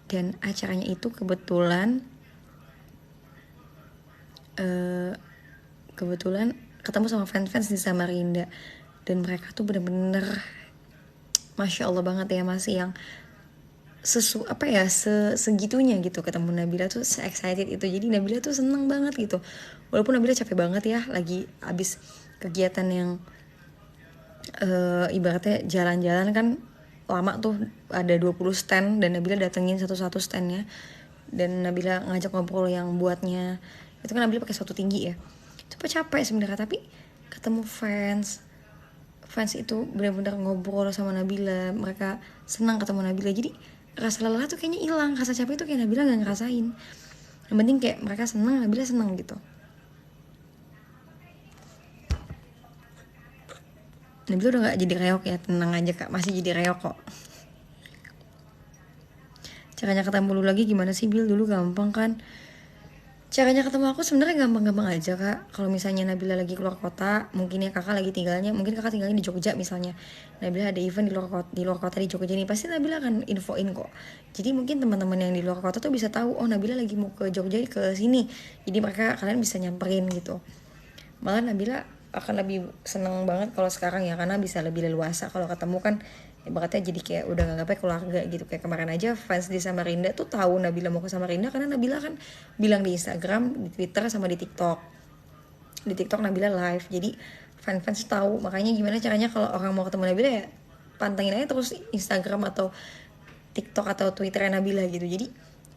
dan acaranya itu kebetulan ketemu sama fans-fans di Samarinda, dan mereka tuh bener-bener masya Allah banget ya, masih yang segitunya gitu ketemu Nabila tuh se-excited itu. Jadi Nabila tuh seneng banget gitu, walaupun Nabila capek banget ya, lagi abis kegiatan yang ibaratnya jalan-jalan kan lama tuh, ada 20 stand dan Nabila datengin satu-satu standnya, dan Nabila ngajak ngobrol yang buatnya itu kan Nabila pakai sepatu tinggi ya, itu capek sebenarnya, tapi ketemu fans itu benar-benar ngobrol sama Nabila, mereka senang ketemu Nabila, jadi rasa lelah tuh kayaknya hilang, rasa capek tuh kayak Nabila gak ngerasain. Yang penting kayak mereka senang, Nabila senang gitu. Nabila udah gak jadi reok ya, tenang aja kak, masih jadi reok kok. Caranya ketemu dulu lagi gimana sih Bil? Dulu gampang kan, Caranya ketemu aku sebenarnya gampang-gampang aja kak. Kalau misalnya Nabila lagi keluar kota, mungkin ya kakak lagi tinggalnya, mungkin kakak tinggalnya di Jogja misalnya. Nabila ada event di luar kota di Jogja nih, pasti Nabila akan infoin kok. Jadi mungkin teman-teman yang di luar kota tuh bisa tahu, oh Nabila lagi mau ke Jogja ke sini. Jadi kalian bisa nyamperin gitu. Malah Nabila akan lebih seneng banget kalau sekarang ya, karena bisa lebih leluasa. Kalau ketemu kan ibaratnya jadi kayak udah nganggapnya keluarga gitu. Kayak kemarin aja fans di Samarinda tuh tahu Nabila mau ke Samarinda karena Nabila kan bilang di Instagram, di Twitter, sama di TikTok. Di TikTok Nabila live, jadi fans tahu. Makanya gimana caranya kalau orang mau ketemu Nabila ya pantengin aja terus Instagram atau TikTok atau Twitter Nabila gitu. Jadi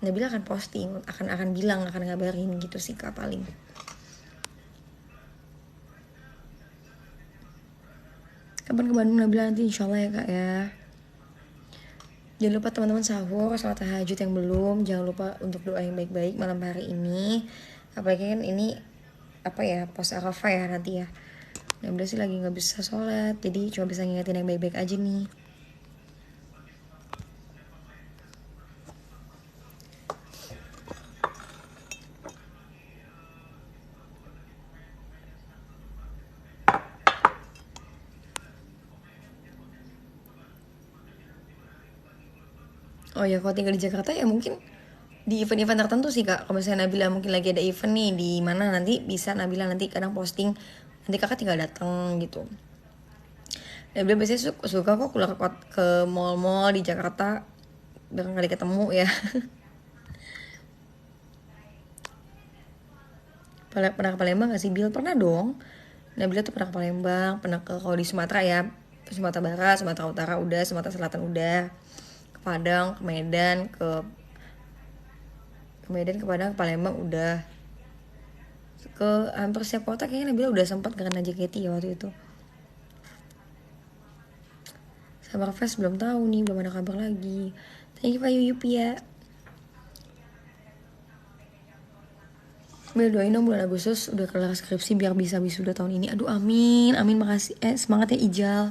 Nabila akan posting, akan bilang, akan ngabarin gitu sih kak paling. Kapan ke Bandung Nabila nanti insya Allah ya kak ya. Jangan lupa teman-teman sahur, sholat tahajud yang belum. Jangan lupa untuk doa yang baik-baik malam hari ini. Apalagi kan ini apa ya, pos Arafah ya nanti ya. Nabila sih lagi nggak bisa sholat, jadi cuma bisa ngingetin yang baik-baik aja nih. Oh ya, kalau tinggal di Jakarta ya mungkin di event-event tertentu sih kak. Kalau misalnya Nabila mungkin lagi ada event nih di mana, nanti bisa Nabila nanti kadang posting, nanti kakak tinggal datang gitu. Nabila biasanya suka kok keluar ke mall-mall di Jakarta, bareng kali ketemu ya. Pernah ke Palembang gak sih Bil? Pernah dong. Nabila tuh pernah ke Palembang, pernah kalau di Sumatera ya, Sumatera Barat, Sumatera Utara udah, Sumatera Selatan udah, ke Padang, ke Medan, ke Padang, ke Palembang udah, ke hampir setiap kota kayaknya Nabila udah sempat karena JKT ya waktu itu. Summer Fest belum tahu nih, belum ada kabar lagi. Thank you Pak Yuyup ya. Bel doain dong bulan Agustus udah kelar skripsi biar bisa wisuda tahun ini. Aduh amin, amin makasih. Semangat ya Ijal.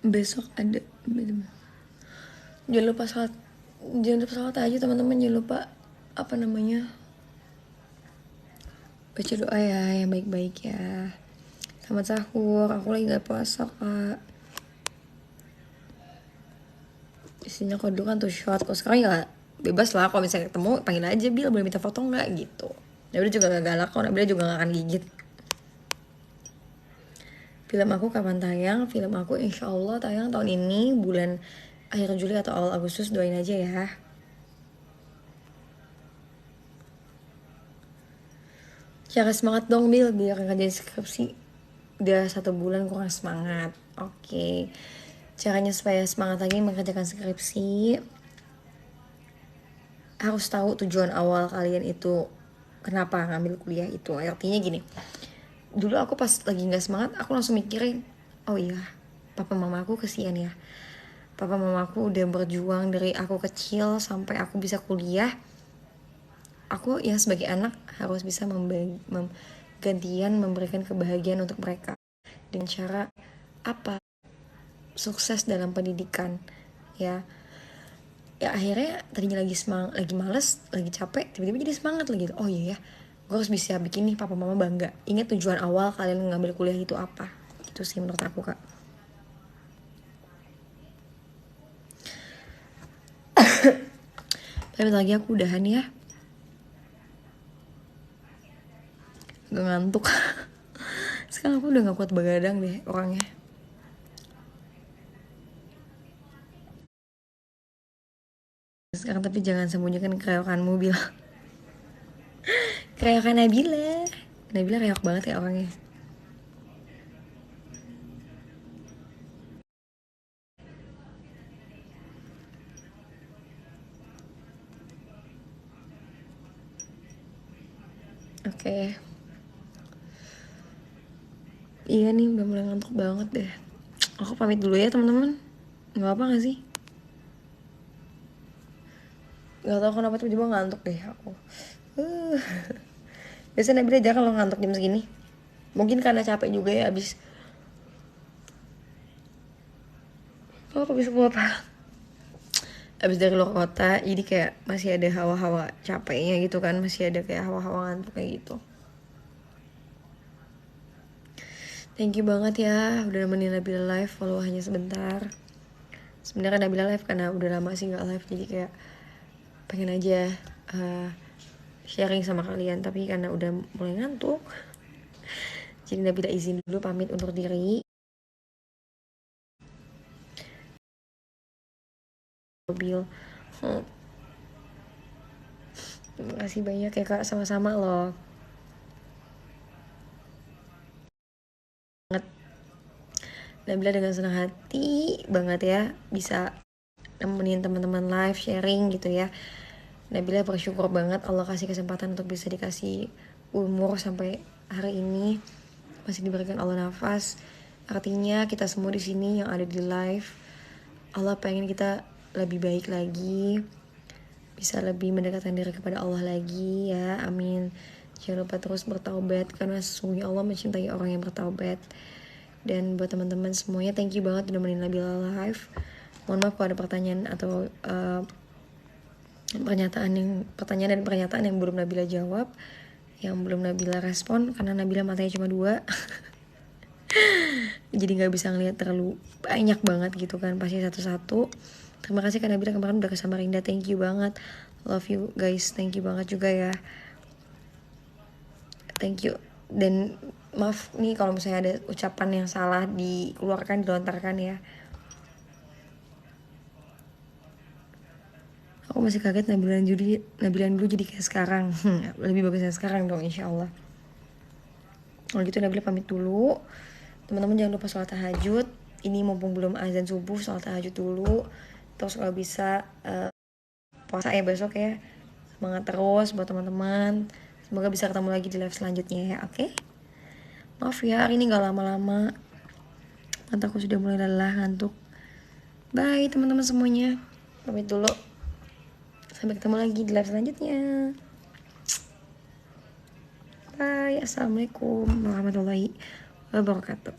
Besok ada. Jangan lupa sholat aja teman-teman. Jangan lupa apa namanya, baca doa ya yang baik-baik ya. Selamat sahur. Aku lagi gak puasa kak. Isinya kalau dulu kan tuh shot, kalau sekarang ya bebas lah. Kalau misalnya ketemu panggil aja Bil, boleh minta foto nggak gitu. Nabila juga gak galak kok, Nabila juga gak akan gigit. Film aku kapan tayang? Film aku insya Allah tayang tahun ini bulan akhir Juli atau awal Agustus, doain aja ya. Cara semangat dong Bil biar ngerjain skripsi. Udah 1 bulan kurang semangat. Oke. Caranya supaya semangat lagi mengerjakan skripsi, harus tahu tujuan awal kalian itu kenapa ngambil kuliah itu. Artinya gini, dulu aku pas lagi nggak semangat aku langsung mikirin, oh iya papa mama aku kesian ya, papa mama aku udah berjuang dari aku kecil sampai aku bisa kuliah. Aku ya sebagai anak harus bisa gantian memberikan kebahagiaan untuk mereka dengan cara apa, sukses dalam pendidikan ya. Ya akhirnya tadinya lagi males, lagi capek, tiba-tiba jadi semangat lagi. Oh iya ya, gue harus bisa bikin nih papa mama bangga. Ingat tujuan awal kalian ngambil kuliah itu apa. Itu sih menurut aku kak. Tapi lagi aku udahan ya, gak ngantuk. Sekarang aku udah gak kuat begadang deh orangnya. Sekarang tapi jangan sembunyikan kereokan mobil. Kereokan Nabila. Nabila reok banget ya orangnya. Oke. Iya nih udah mulai ngantuk banget deh. Aku pamit dulu ya teman-teman. Gak apa gak sih? Gak tau kenapa tiba-tiba ngantuk deh aku. Uh. Biasanya Nabila aja kalau ngantuk jam segini. Mungkin karena capek juga ya abis. Oh, abis apa? Abis dari luar kota, jadi kayak masih ada hawa-hawa capeknya gitu kan. Masih ada kayak hawa-hawa ngantuk kayak gitu. Thank you banget ya udah nemenin Nabila live, walau hanya sebentar. Sebenarnya Nabila live karena udah lama sih gak live, jadi kayak pengen aja sharing sama kalian. Tapi karena udah mulai ngantuk, jadi Nabila izin dulu pamit undur diri. Mobil. Terima kasih banyak ya kak, sama-sama loh. Nabila dengan senang hati banget ya bisa nemenin teman-teman live sharing gitu ya. Nabila bersyukur banget Allah kasih kesempatan untuk bisa dikasih umur sampai hari ini, masih diberikan Allah nafas. Artinya kita semua di sini yang ada di live, Allah pengen kita lebih baik lagi, bisa lebih mendekatkan diri kepada Allah lagi ya, amin. Jangan lupa terus bertaubat karena sesungguhnya Allah mencintai orang yang bertaubat. Dan buat teman-teman semuanya, thank you banget udah nemenin Nabila live. Mohon maaf kalau ada pertanyaan atau pertanyaan dan pernyataan yang belum Nabila jawab, yang belum Nabila respon, karena Nabila matanya cuma 2. Jadi nggak bisa ngeliat terlalu banyak banget gitu kan, pasti satu-satu. Terima kasih karena Nabila kemarin udah ke Samarinda, thank you banget, love you guys, thank you banget juga ya, thank you. Dan maaf nih kalau misalnya ada ucapan yang salah dikeluarkan, dilontarkan ya. Aku masih kaget Nabilan dulu jadi kayak sekarang. Lebih bagusnya sekarang dong insya Allah. Kalau gitu Nabila pamit dulu. Teman-teman jangan lupa sholat tahajud. Ini mumpung belum azan subuh, sholat tahajud dulu. Terus kalau bisa puasa ya besok ya. Semangat terus buat teman-teman. Semoga bisa ketemu lagi di live selanjutnya ya, oke? Maaf ya hari ini gak lama-lama. Mataku sudah mulai lelah, ngantuk. Bye teman-teman semuanya. Pamit dulu. Sampai ketemu lagi di live selanjutnya. Bye. Assalamualaikum warahmatullahi wabarakatuh.